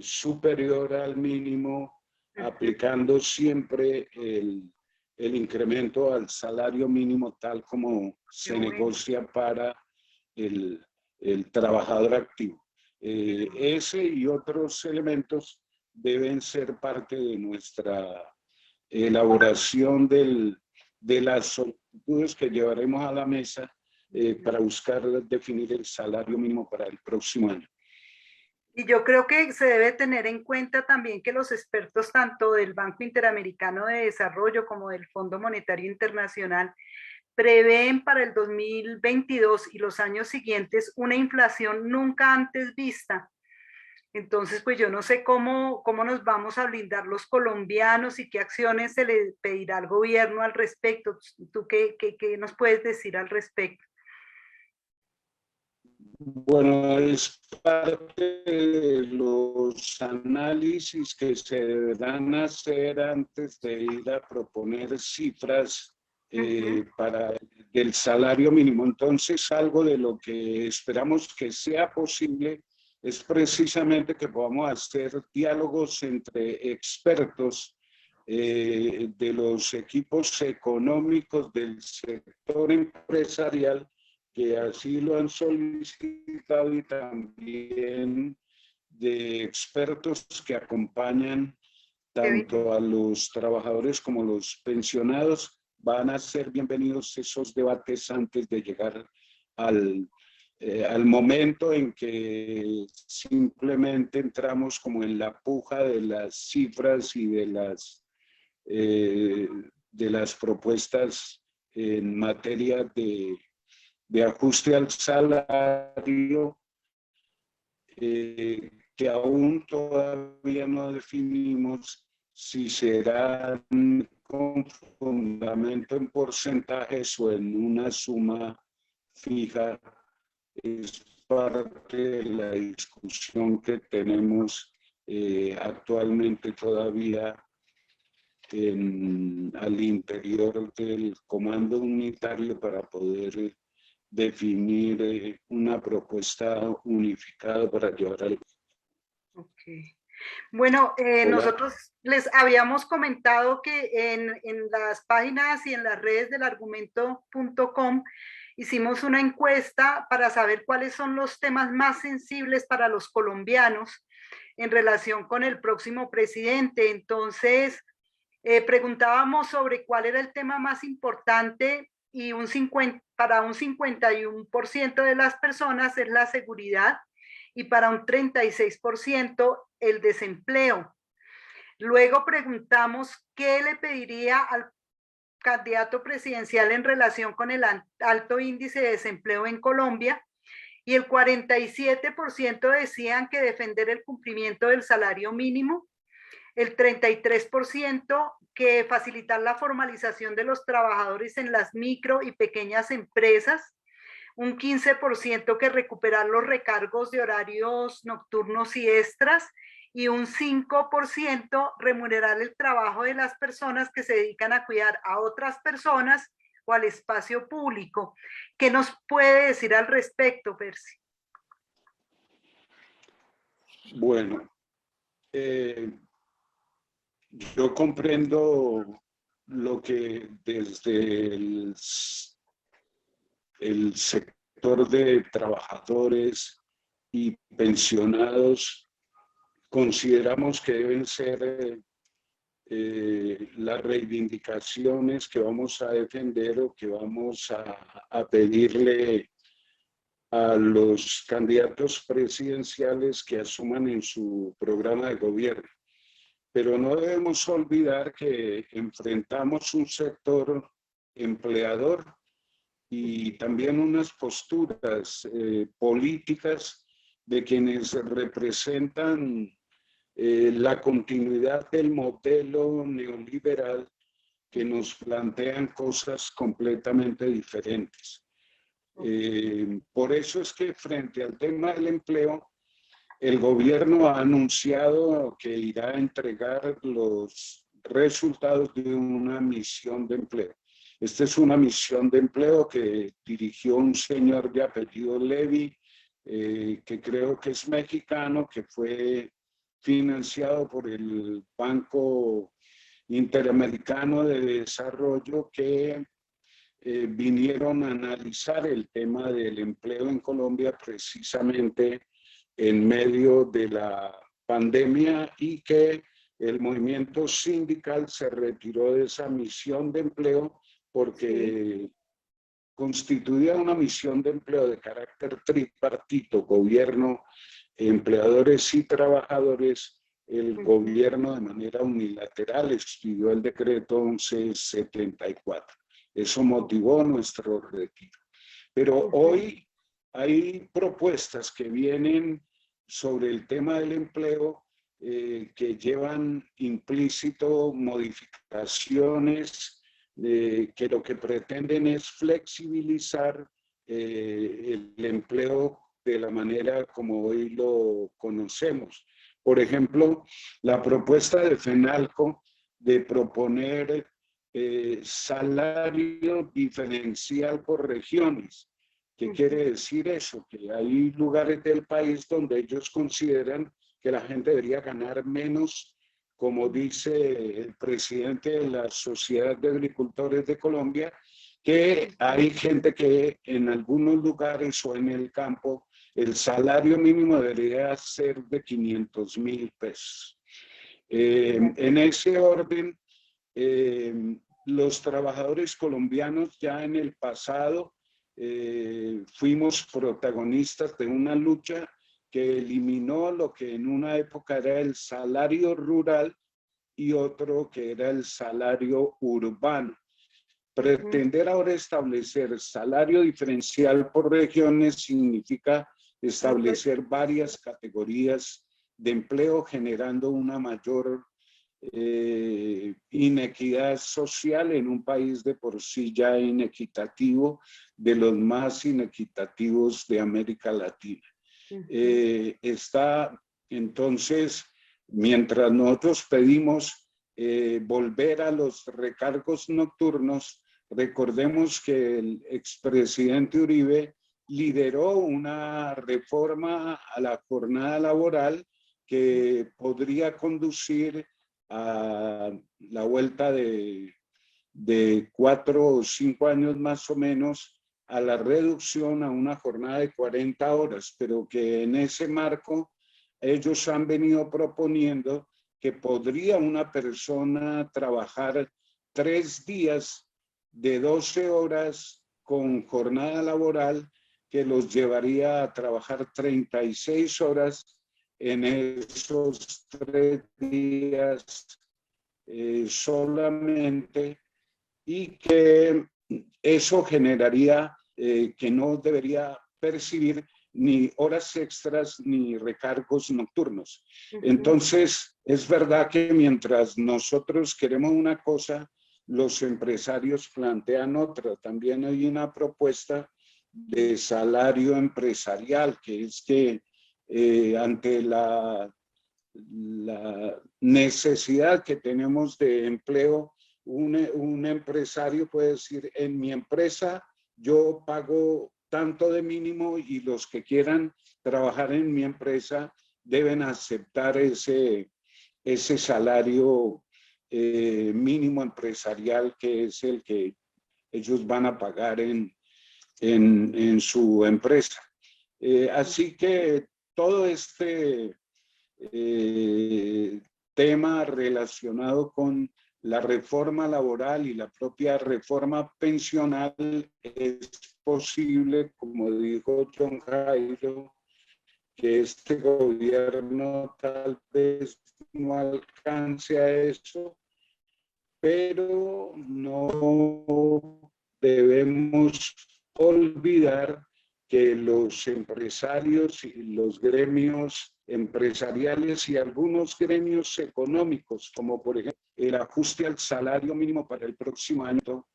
superior al mínimo, aplicando siempre el incremento al salario mínimo tal como se negocia para el trabajador activo. Ese y otros elementos deben ser parte de nuestra elaboración de las solicitudes que llevaremos a la mesa para buscar definir el salario mínimo para el próximo año. Y yo creo que se debe tener en cuenta también que los expertos tanto del Banco Interamericano de Desarrollo como del Fondo Monetario Internacional prevén para el 2022 y los años siguientes una inflación nunca antes vista. Entonces, pues yo no sé cómo nos vamos a blindar los colombianos y qué acciones se le pedirá al gobierno al respecto. ¿Tú qué nos puedes decir al respecto? Bueno, es parte de los análisis que se deberán hacer antes de ir a proponer cifras para el salario mínimo. Entonces, algo de lo que esperamos que sea posible es precisamente que podamos hacer diálogos entre expertos de los equipos económicos del sector empresarial que así lo han solicitado y también de expertos que acompañan tanto a los trabajadores como a los pensionados, van a ser bienvenidos esos debates antes de llegar al momento en que simplemente entramos como en la puja de las cifras y de las propuestas en materia de ajuste al salario, que aún todavía no definimos si será con fundamento en porcentajes o en una suma fija. Es parte de la discusión que tenemos actualmente todavía al interior del comando unitario para poder definir una propuesta unificada para llevar al... Okay. Bueno, Hola. nosotros les habíamos comentado que en las páginas y en las redes del argumento.com hicimos una encuesta para saber cuáles son los temas más sensibles para los colombianos en relación con el próximo presidente. Entonces, preguntábamos sobre cuál era el tema más importante y para un 51% de las personas es la seguridad y para un 36% el desempleo. Luego preguntamos qué le pediría al candidato presidencial en relación con el alto índice de desempleo en Colombia y el 47% decían que defender el cumplimiento del salario mínimo, el 33% que facilitar la formalización de los trabajadores en las micro y pequeñas empresas, un 15% que recuperar los recargos de horarios nocturnos y extras y un 5% remunerar el trabajo de las personas que se dedican a cuidar a otras personas o al espacio público. ¿Qué nos puede decir al respecto, Percy? Bueno, yo comprendo lo que desde el sector de trabajadores y pensionados consideramos que deben ser las reivindicaciones que vamos a defender o que vamos a pedirle a los candidatos presidenciales que asuman en su programa de gobierno. Pero no debemos olvidar que enfrentamos un sector empleador y también unas posturas políticas de quienes representan la continuidad del modelo neoliberal que nos plantean cosas completamente diferentes. Por eso es que frente al tema del empleo, el gobierno ha anunciado que irá a entregar los resultados de una misión de empleo. Esta es una misión de empleo que dirigió un señor de apellido Levy, que creo que es mexicano, que fue financiado por el Banco Interamericano de Desarrollo, que vinieron a analizar el tema del empleo en Colombia precisamente en medio de la pandemia y que el movimiento sindical se retiró de esa misión de empleo porque constituía una misión de empleo de carácter tripartito, gobierno, empleadores y trabajadores. El gobierno de manera unilateral expidió el decreto 1174. Eso motivó nuestro retiro. Pero hoy hay propuestas que vienen sobre el tema del empleo que llevan implícito modificaciones que lo que pretenden es flexibilizar el empleo de la manera como hoy lo conocemos. Por ejemplo, la propuesta de FENALCO de proponer salario diferencial por regiones. ¿Qué quiere decir eso? Que hay lugares del país donde ellos consideran que la gente debería ganar menos, como dice el presidente de la Sociedad de Agricultores de Colombia, que hay gente que en algunos lugares o en el campo el salario mínimo debería ser de 500.000 pesos. En ese orden, los trabajadores colombianos ya en el pasado fuimos protagonistas de una lucha que eliminó lo que en una época era el salario rural y otro que era el salario urbano. Pretender ahora establecer salario diferencial por regiones significa establecer varias categorías de empleo, generando una mayor inequidad social en un país de por sí ya inequitativo, de los más inequitativos de América Latina. Está entonces, mientras nosotros pedimos volver a los recargos nocturnos, recordemos que el expresidente Uribe lideró una reforma a la jornada laboral que podría conducir a la vuelta de 4 o 5 años más o menos a la reducción a una jornada de 40 horas, pero que en ese marco ellos han venido proponiendo que podría una persona trabajar 3 días de 12 horas con jornada laboral que los llevaría a trabajar 36 horas en esos 3 días solamente, y que eso generaría que no debería percibir ni horas extras ni recargos nocturnos. Entonces, es verdad que mientras nosotros queremos una cosa, los empresarios plantean otra. También hay una propuesta de salario empresarial, que es que ante la necesidad que tenemos de empleo, un empresario puede decir, en mi empresa yo pago tanto de mínimo y los que quieran trabajar en mi empresa deben aceptar ese salario mínimo empresarial, que es el que ellos van a pagar en su empresa. Así que todo este tema relacionado con la reforma laboral y la propia reforma pensional es posible, como dijo John Jairo, que este gobierno tal vez no alcance a eso, pero no debemos olvidar que los empresarios y los gremios empresariales y algunos gremios económicos, como por ejemplo el ajuste al salario mínimo para el próximo año,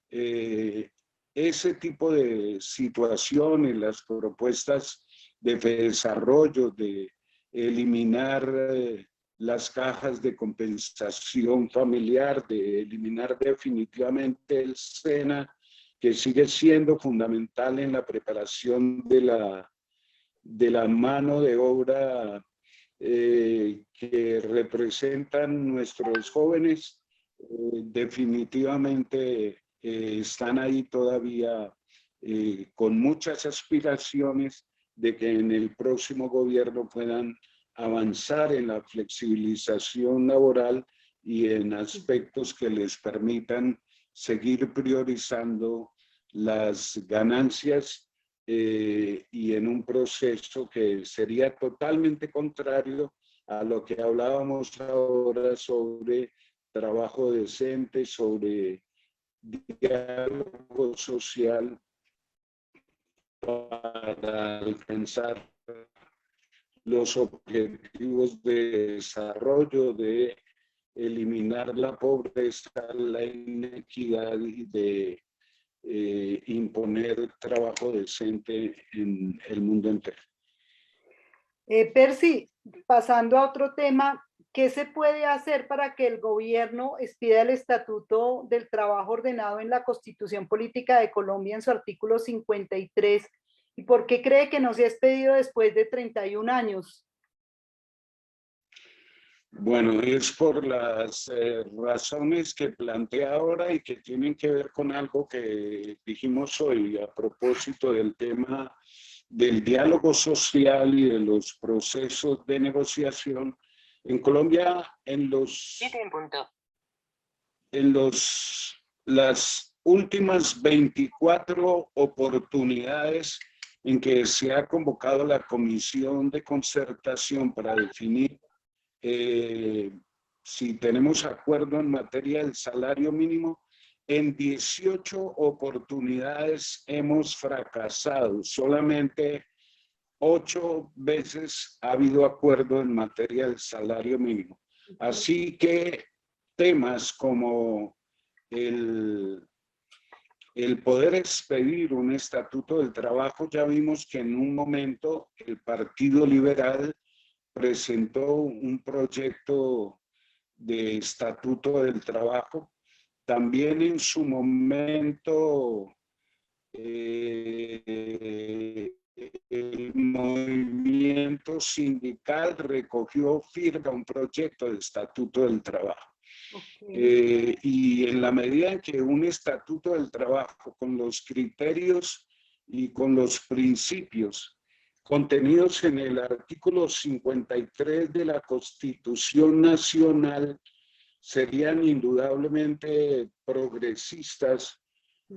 ese tipo de situaciones, las propuestas de desarrollo, de eliminar las cajas de compensación familiar, de eliminar definitivamente el SENA, que sigue siendo fundamental en la preparación de la mano de obra que representan nuestros jóvenes, definitivamente están ahí todavía con muchas aspiraciones de que en el próximo gobierno puedan avanzar en la flexibilización laboral y en aspectos que les permitan seguir priorizando las ganancias y en un proceso que sería totalmente contrario a lo que hablábamos ahora sobre trabajo decente, sobre diálogo social para alcanzar los objetivos de desarrollo, de eliminar la pobreza, la inequidad y de imponer trabajo decente en el mundo entero. Percy, pasando a otro tema, ¿qué se puede hacer para que el gobierno expida el Estatuto del Trabajo ordenado en la Constitución Política de Colombia en su artículo 53? ¿Y por qué cree que no se ha expedido después de 31 años? Bueno, es por las razones que plantea ahora y que tienen que ver con algo que dijimos hoy a propósito del tema del diálogo social y de los procesos de negociación. En Colombia, las últimas 24 oportunidades en que se ha convocado la Comisión de Concertación para definir si tenemos acuerdo en materia del salario mínimo, en 18 oportunidades hemos fracasado. Solamente 8 veces ha habido acuerdo en materia del salario mínimo. Así que temas como el poder expedir un estatuto del trabajo, ya vimos que en un momento el Partido Liberal presentó un proyecto de estatuto del trabajo. También en su momento el movimiento sindical recogió firma un proyecto de estatuto del trabajo. Y en la medida en que un estatuto del trabajo con los criterios y con los principios contenidos en el artículo 53 de la Constitución Nacional serían indudablemente progresistas,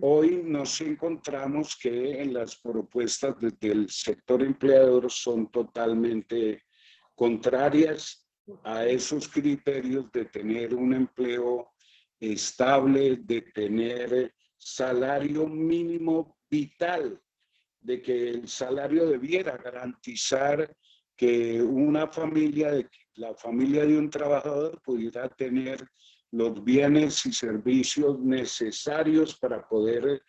hoy nos encontramos que en las propuestas del sector empleador son totalmente contrarias a esos criterios de tener un empleo estable, de tener salario mínimo vital, de que el salario debiera garantizar que una familia, la familia de un trabajador pudiera tener los bienes y servicios necesarios para poder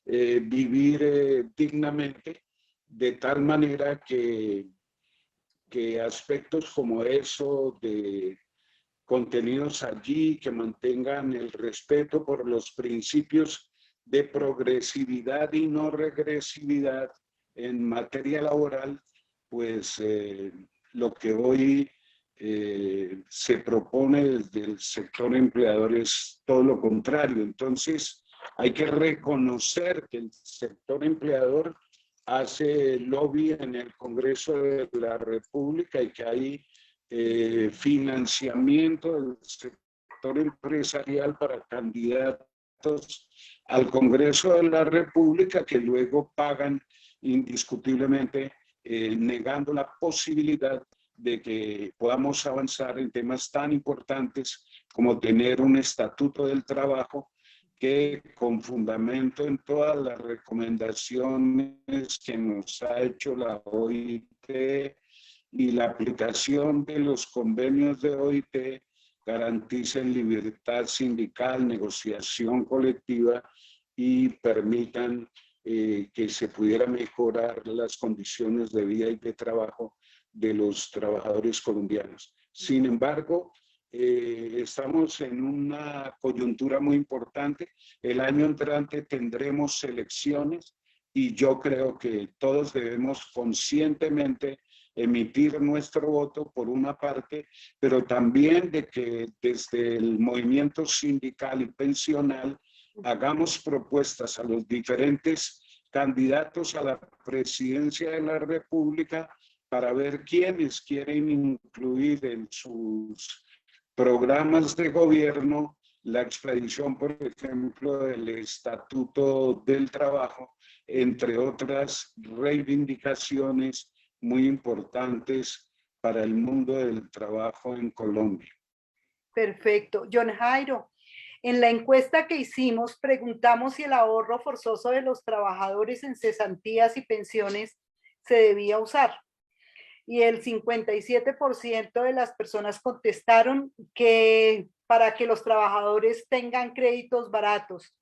vivir dignamente, de tal manera que aspectos como eso de contenidos allí que mantengan el respeto por los principios de progresividad y no regresividad en materia laboral, pues lo que hoy se propone desde el sector empleador es todo lo contrario. Entonces, hay que reconocer que el sector empleador hace lobby en el Congreso de la República y que hay financiamiento del sector empresarial para candidatos al Congreso de la República que luego pagan indiscutiblemente, negando la posibilidad de que podamos avanzar en temas tan importantes como tener un estatuto del trabajo que, con fundamento en todas las recomendaciones que nos ha hecho la OIT y la aplicación de los convenios de OIT, garanticen libertad sindical, negociación colectiva y permitan que se pudiera mejorar las condiciones de vida y de trabajo de los trabajadores colombianos. Sin embargo, estamos en una coyuntura muy importante. El año entrante tendremos elecciones y yo creo que todos debemos conscientemente emitir nuestro voto por una parte, pero también de que desde el movimiento sindical y pensional hagamos propuestas a los diferentes candidatos a la presidencia de la República para ver quiénes quieren incluir en sus programas de gobierno la expedición, por ejemplo, del Estatuto del Trabajo, entre otras reivindicaciones muy importantes para el mundo del trabajo en Colombia. Perfecto. John Jairo, en la encuesta que hicimos preguntamos si el ahorro forzoso de los trabajadores en cesantías y pensiones se debía usar. Y el 57% de las personas contestaron que para que los trabajadores tengan créditos baratos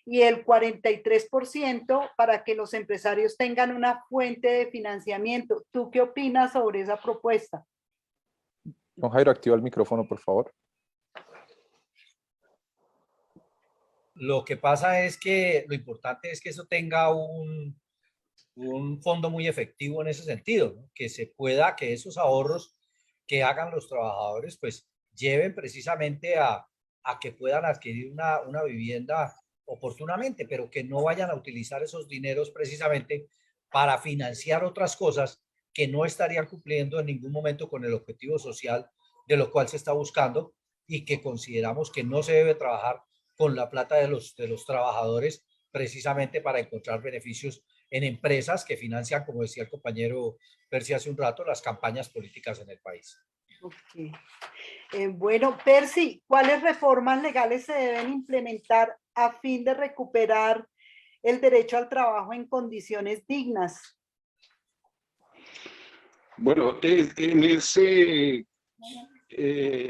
y el 43% para que los empresarios tengan una fuente de financiamiento. ¿Tú qué opinas sobre esa propuesta? Don Jairo, activa el micrófono, por favor. Lo que pasa es que lo importante es que eso tenga un fondo muy efectivo en ese sentido, ¿no? Que se pueda, que esos ahorros que hagan los trabajadores, pues lleven precisamente a que puedan adquirir una vivienda oportunamente, pero que no vayan a utilizar esos dineros precisamente para financiar otras cosas que no estarían cumpliendo en ningún momento con el objetivo social de lo cual se está buscando y que consideramos que no se debe trabajar con la plata de los trabajadores precisamente para encontrar beneficios en empresas que financian, como decía el compañero Percy hace un rato, las campañas políticas en el país. Okay. Bueno, Percy, ¿cuáles reformas legales se deben implementar a fin de recuperar el derecho al trabajo en condiciones dignas? Bueno, en ese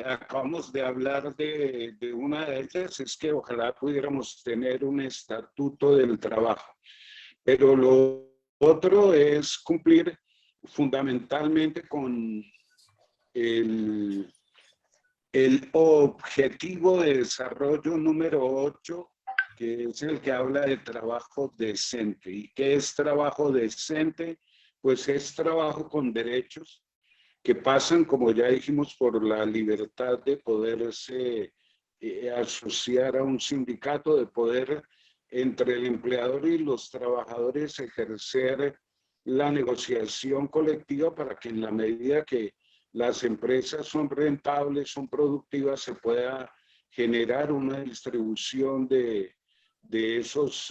acabamos de hablar de una de ellas, es que ojalá pudiéramos tener un estatuto del trabajo, pero lo otro es cumplir fundamentalmente con el objetivo de desarrollo número 8, que es el que habla de trabajo decente. ¿Y qué es trabajo decente? Pues es trabajo con derechos que pasan, como ya dijimos, por la libertad de poderse asociar a un sindicato, de poder entre el empleador y los trabajadores ejercer la negociación colectiva para que en la medida que las empresas son rentables, son productivas, se pueda generar una distribución de esas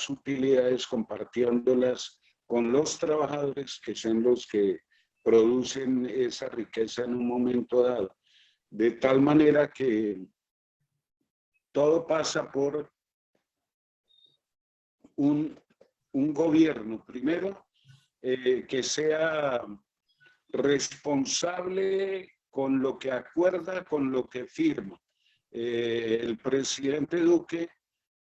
utilidades, compartiéndolas con los trabajadores, que son los que producen esa riqueza en un momento dado. De tal manera que todo pasa por un gobierno, primero, que sea responsable con lo que acuerda, con lo que firma. El presidente Duque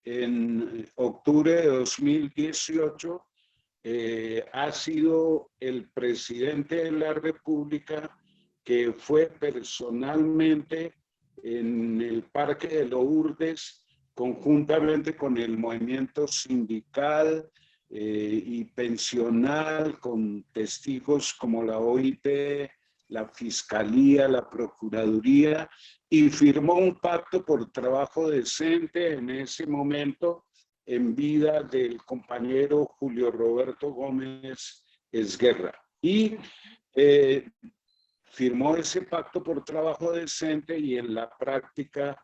en octubre de 2018 ha sido el presidente de la República que fue personalmente en el Parque de Lourdes, conjuntamente con el movimiento sindical y pensional, con testigos como la OIT, la Fiscalía, la Procuraduría, y firmó un pacto por trabajo decente en ese momento, en vida del compañero Julio Roberto Gómez Esguerra. Y firmó ese pacto por trabajo decente, y en la práctica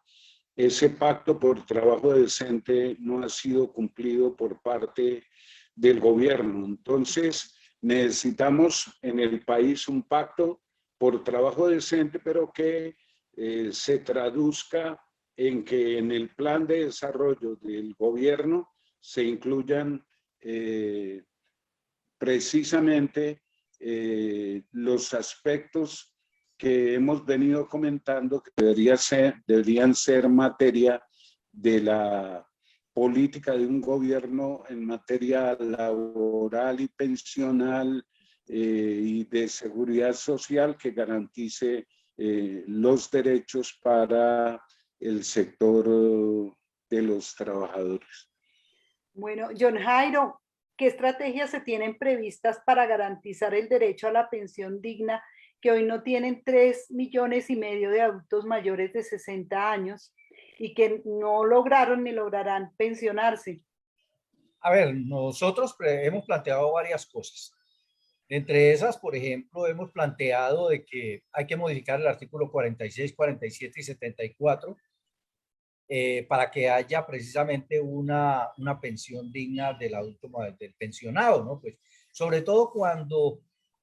ese pacto por trabajo decente no ha sido cumplido por parte del gobierno. Entonces, necesitamos en el país un pacto por trabajo decente, pero que se traduzca en que en el plan de desarrollo del gobierno se incluyan precisamente los aspectos que hemos venido comentando, que deberían ser materia de la política de un gobierno en materia laboral y pensional y de seguridad social, que garantice los derechos para el sector de los trabajadores. Bueno, John Jairo, ¿qué estrategias se tienen previstas para garantizar el derecho a la pensión digna que hoy no tienen 3,5 millones de adultos mayores de 60 años y que no lograron ni lograrán pensionarse? A ver, nosotros hemos planteado varias cosas. Entre esas, por ejemplo, hemos planteado de que hay que modificar el artículo 46, 47 y 74 para que haya precisamente una pensión digna del adulto, del pensionado, ¿no? Pues sobre todo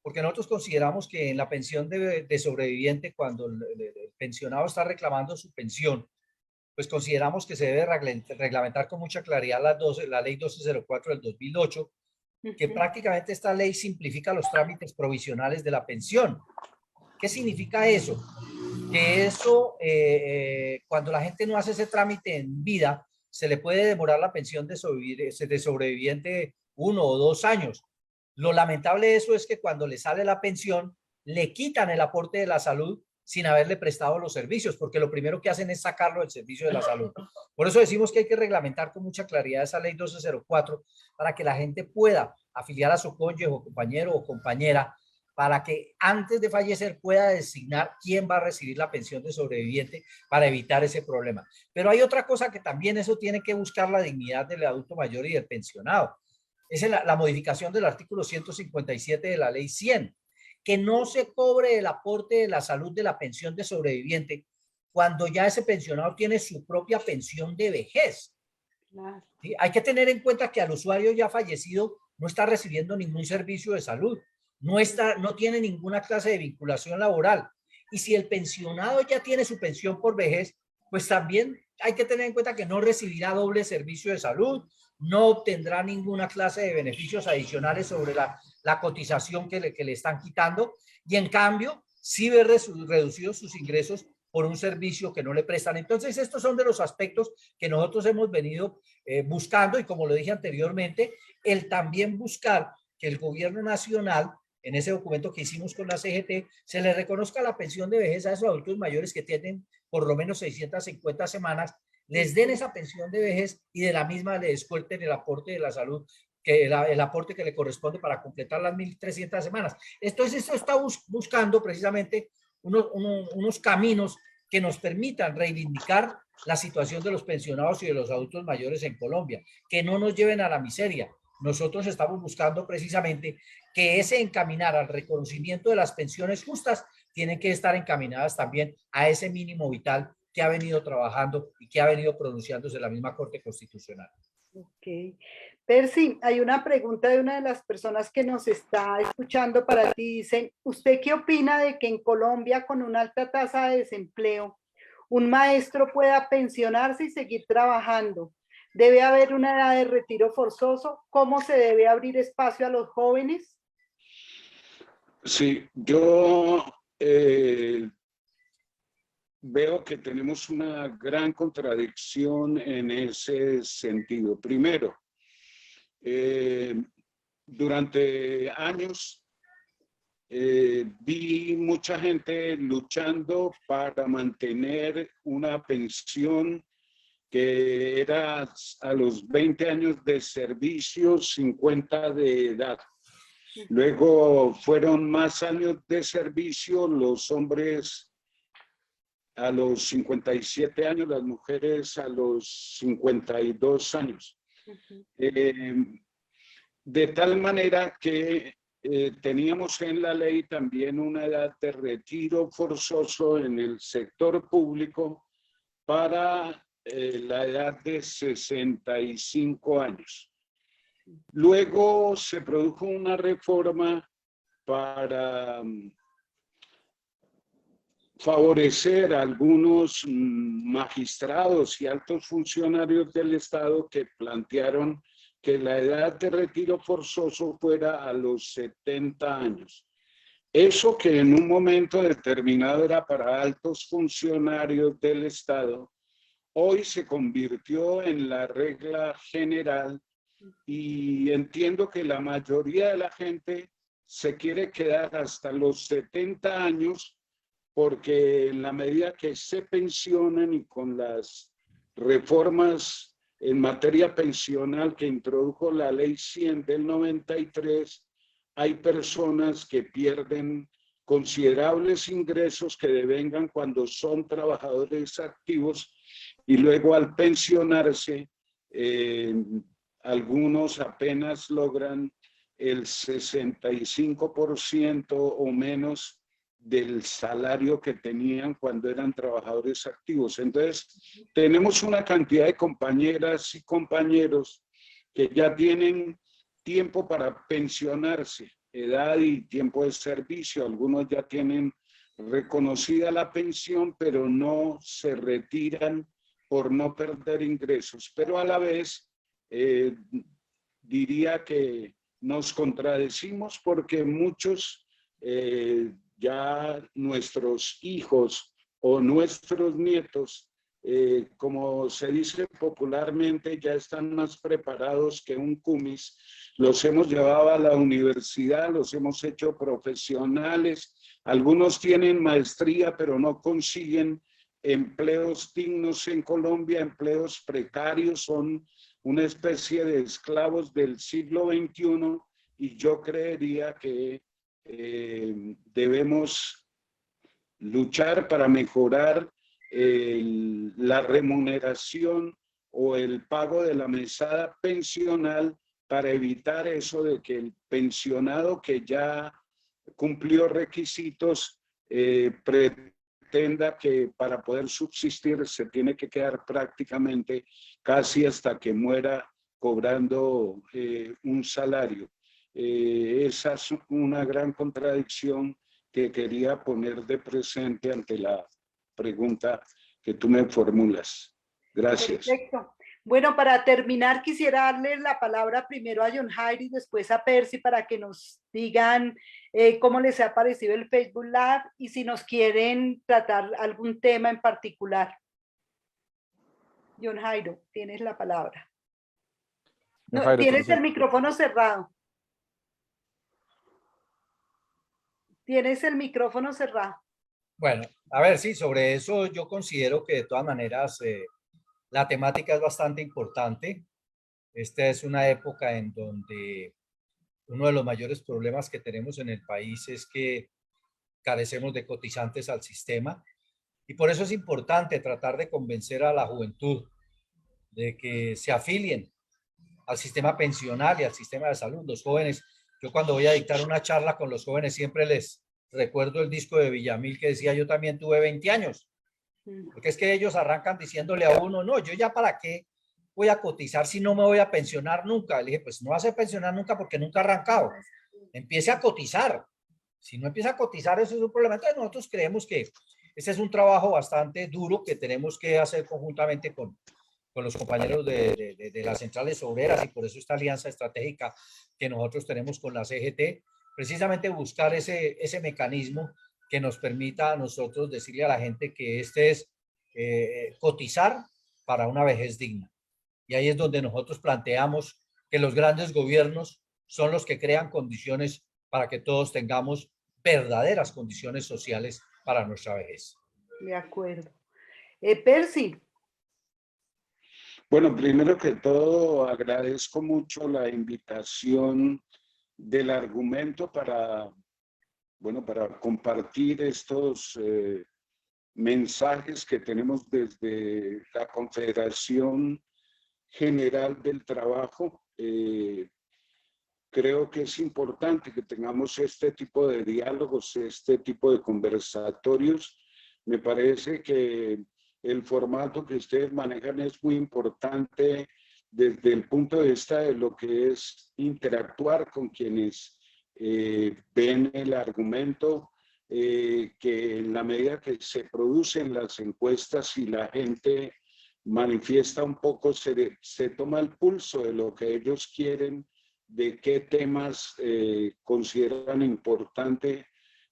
porque nosotros consideramos que en la pensión de sobreviviente, cuando el pensionado está reclamando su pensión, pues consideramos que se debe reglamentar con mucha claridad la ley 1204 del 2008, que prácticamente esta ley simplifica los trámites provisionales de la pensión. ¿Qué significa eso? Que eso, cuando la gente no hace ese trámite en vida, se le puede demorar la pensión de sobreviviente 1 o 2 años. Lo lamentable de eso es que cuando le sale la pensión, le quitan el aporte de la salud sin haberle prestado los servicios, porque lo primero que hacen es sacarlo del servicio de la salud. Por eso decimos que hay que reglamentar con mucha claridad esa ley 1204 para que la gente pueda afiliar a su cónyuge o compañero o compañera, para que antes de fallecer pueda designar quién va a recibir la pensión de sobreviviente para evitar ese problema. Pero hay otra cosa que también eso tiene que buscar la dignidad del adulto mayor y del pensionado. Es la modificación del artículo 157 de la ley 100, que no se cobre el aporte de la salud de la pensión de sobreviviente cuando ya ese pensionado tiene su propia pensión de vejez. Claro. ¿Sí? Hay que tener en cuenta que al usuario ya fallecido no está recibiendo ningún servicio de salud, no tiene ninguna clase de vinculación laboral. Y si el pensionado ya tiene su pensión por vejez, pues también hay que tener en cuenta que no recibirá doble servicio de salud, no obtendrá ninguna clase de beneficios adicionales sobre la cotización que le están quitando, y en cambio sí ve reducidos sus ingresos por un servicio que no le prestan. Entonces, estos son de los aspectos que nosotros hemos venido buscando, y como lo dije anteriormente, el también buscar que el gobierno nacional, en ese documento que hicimos con la CGT, se le reconozca la pensión de vejez a esos adultos mayores que tienen por lo menos 650 semanas, les den esa pensión de vejez y de la misma le descuenten el aporte de la salud, que el aporte que le corresponde para completar las 1.300 semanas. Entonces, esto está buscando precisamente unos caminos que nos permitan reivindicar la situación de los pensionados y de los adultos mayores en Colombia, que no nos lleven a la miseria. Nosotros estamos buscando precisamente que ese encaminar al reconocimiento de las pensiones justas tienen que estar encaminadas también a ese mínimo vital que ha venido trabajando y que ha venido pronunciándose la misma Corte Constitucional. Ok. Percy, hay una pregunta de una de las personas que nos está escuchando para ti. Dicen, ¿usted qué opina de que en Colombia, con una alta tasa de desempleo, un maestro pueda pensionarse y seguir trabajando? ¿Debe haber una edad de retiro forzoso? ¿Cómo se debe abrir espacio a los jóvenes? Sí, yo veo que tenemos una gran contradicción en ese sentido. Primero, durante años vi mucha gente luchando para mantener una pensión que era a los 20 años de servicio, 50 de edad. Luego fueron más años de servicio, los hombres a los 57 años, las mujeres a los 52 años. De tal manera que teníamos en la ley también una edad de retiro forzoso en el sector público para la edad de 65 años. Luego se produjo una reforma para favorecer a algunos magistrados y altos funcionarios del Estado que plantearon que la edad de retiro forzoso fuera a los 70 años. Eso que en un momento determinado era para altos funcionarios del Estado, hoy se convirtió en la regla general, y entiendo que la mayoría de la gente se quiere quedar hasta los 70 años porque en la medida que se pensionan y con las reformas en materia pensional que introdujo la Ley 100 del 93, hay personas que pierden considerables ingresos que devengan cuando son trabajadores activos y luego al pensionarse, algunos apenas logran el 65% o menos del salario que tenían cuando eran trabajadores activos. Entonces, tenemos una cantidad de compañeras y compañeros que ya tienen tiempo para pensionarse, edad y tiempo de servicio. Algunos ya tienen reconocida la pensión, pero no se retiran por no perder ingresos. Pero a la vez, diría que nos contradecimos porque muchos ya nuestros hijos o nuestros nietos, como se dice popularmente, ya están más preparados que un cumis. Los hemos llevado a la universidad, los hemos hecho profesionales. Algunos tienen maestría, pero no consiguen empleos dignos en Colombia, empleos precarios, son una especie de esclavos del siglo XXI, y yo creería que debemos luchar para mejorar la remuneración o el pago de la mesada pensional para evitar eso de que el pensionado que ya cumplió requisitos, pretenda que para poder subsistir se tiene que quedar prácticamente casi hasta que muera cobrando un salario. Esa es una gran contradicción que quería poner de presente ante la pregunta que tú me formulas. Gracias. Perfecto. Bueno, para terminar, quisiera darle la palabra primero a John Jairo y después a Percy para que nos digan cómo les ha parecido el Facebook Live y si nos quieren tratar algún tema en particular. John Jairo, tienes la palabra. No, Jairo, tienes el micrófono cerrado. Tienes el micrófono cerrado. Bueno, a ver, sí, sobre eso yo considero que de todas maneras la temática es bastante importante. Esta es una época en donde uno de los mayores problemas que tenemos en el país es que carecemos de cotizantes al sistema y por eso es importante tratar de convencer a la juventud de que se afilien al sistema pensional y al sistema de salud. Los jóvenes, yo cuando voy a dictar una charla con los jóvenes siempre les recuerdo el disco de Villamil que decía yo también tuve 20 años. Porque es que ellos arrancan diciéndole a uno, no, yo ya para qué voy a cotizar si no me voy a pensionar nunca. Le dije, pues no vas a pensionar nunca porque nunca ha arrancado. Empiece a cotizar. Si no empieza a cotizar, eso es un problema. Entonces nosotros creemos que este es un trabajo bastante duro que tenemos que hacer conjuntamente con los compañeros de las centrales obreras y por eso esta alianza estratégica que nosotros tenemos con la CGT, precisamente buscar ese mecanismo que nos permita a nosotros decirle a la gente que este es cotizar para una vejez digna. Y ahí es donde nosotros planteamos que los grandes gobiernos son los que crean condiciones para que todos tengamos verdaderas condiciones sociales para nuestra vejez. De acuerdo. Percy. Bueno, primero que todo, agradezco mucho la invitación del argumento para compartir estos mensajes que tenemos desde la Confederación General del Trabajo. Creo que es importante que tengamos este tipo de diálogos, este tipo de conversatorios. Me parece que el formato que ustedes manejan es muy importante desde el punto de vista de lo que es interactuar con quienes ven el argumento, que en la medida que se producen las encuestas y la gente manifiesta un poco, se toma el pulso de lo que ellos quieren, de qué temas consideran importante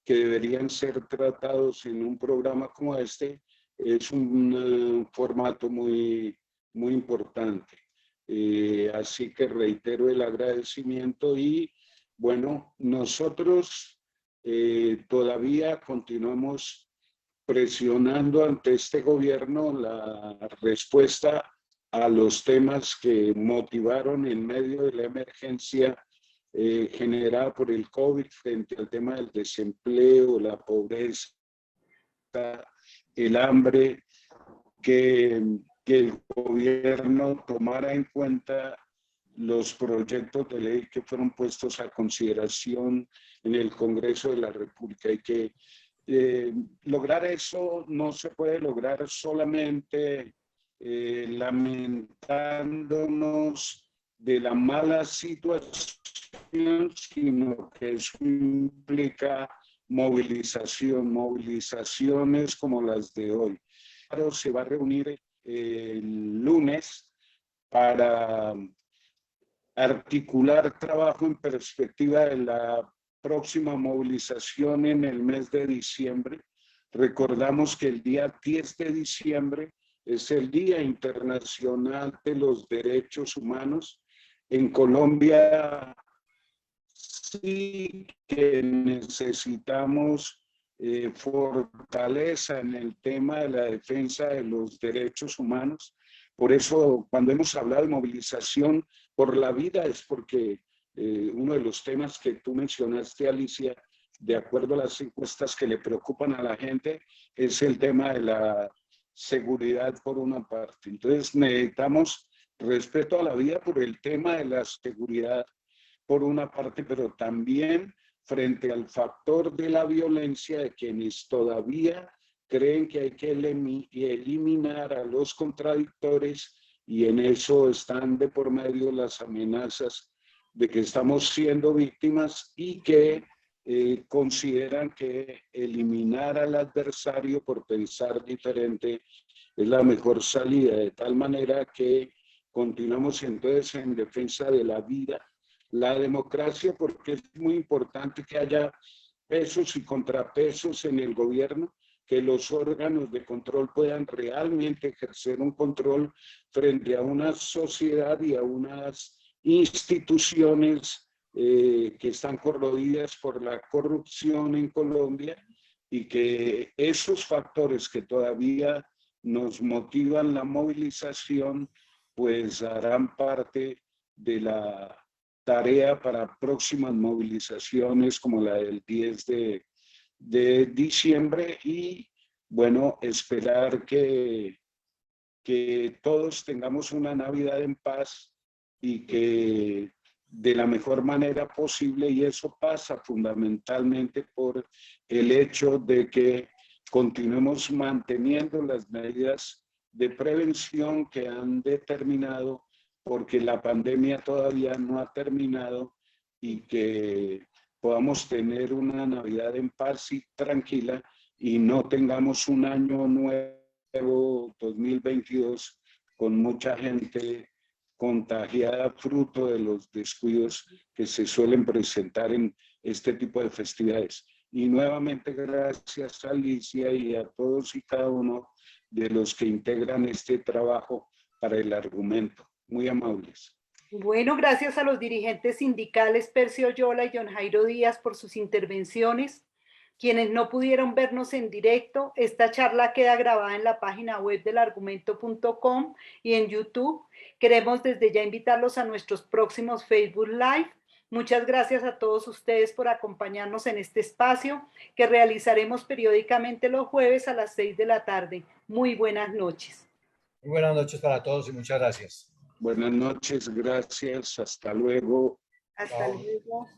que deberían ser tratados en un programa como este. Es un formato muy importante. Así que reitero el agradecimiento y bueno, nosotros todavía continuamos presionando ante este gobierno la respuesta a los temas que motivaron en medio de la emergencia generada por el COVID frente al tema del desempleo, la pobreza, el hambre, que el gobierno tomara en cuenta los proyectos de ley que fueron puestos a consideración en el Congreso de la República y que lograr eso no se puede lograr solamente lamentándonos de la mala situación, sino que eso implica movilizaciones como las de hoy. Claro, se va a reunir el lunes para articular trabajo en perspectiva de la próxima movilización en el mes de diciembre. Recordamos que el día 10 de diciembre es el Día Internacional de los Derechos Humanos. En Colombia sí que necesitamos fortaleza en el tema de la defensa de los derechos humanos. Por eso, cuando hemos hablado de movilización por la vida, es porque uno de los temas que tú mencionaste, Alicia, de acuerdo a las encuestas que le preocupan a la gente, es el tema de la seguridad por una parte. Entonces necesitamos respeto a la vida por el tema de la seguridad por una parte, pero también frente al factor de la violencia de quienes todavía creen que hay que eliminar a los contradictores, y en eso están de por medio las amenazas de que estamos siendo víctimas y que consideran que eliminar al adversario por pensar diferente es la mejor salida, de tal manera que continuamos entonces en defensa de la vida, la democracia, porque es muy importante que haya pesos y contrapesos en el gobierno, que los órganos de control puedan realmente ejercer un control frente a una sociedad y a unas instituciones que están corroídas por la corrupción en Colombia, y que esos factores que todavía nos motivan la movilización, pues harán parte de la tarea para próximas movilizaciones como la del 10 de diciembre, y bueno, esperar que todos tengamos una Navidad en paz y que de la mejor manera posible, y eso pasa fundamentalmente por el hecho de que continuemos manteniendo las medidas de prevención que han determinado, porque la pandemia todavía no ha terminado, y que podamos tener una Navidad en paz y tranquila, y no tengamos un año nuevo 2022 con mucha gente contagiada fruto de los descuidos que se suelen presentar en este tipo de festividades. Y nuevamente gracias a Alicia y a todos y cada uno de los que integran este trabajo para el argumento. Muy amables. Bueno, gracias a los dirigentes sindicales Percio Yola y John Jairo Díaz por sus intervenciones. Quienes no pudieron vernos en directo, esta charla queda grabada en la página web del argumento.com y en YouTube. Queremos desde ya invitarlos a nuestros próximos Facebook Live. Muchas gracias a todos ustedes por acompañarnos en este espacio que realizaremos periódicamente los jueves a las 6 de la tarde. Muy buenas noches. Muy buenas noches para todos y muchas gracias. Buenas noches, gracias, hasta luego. Hasta luego.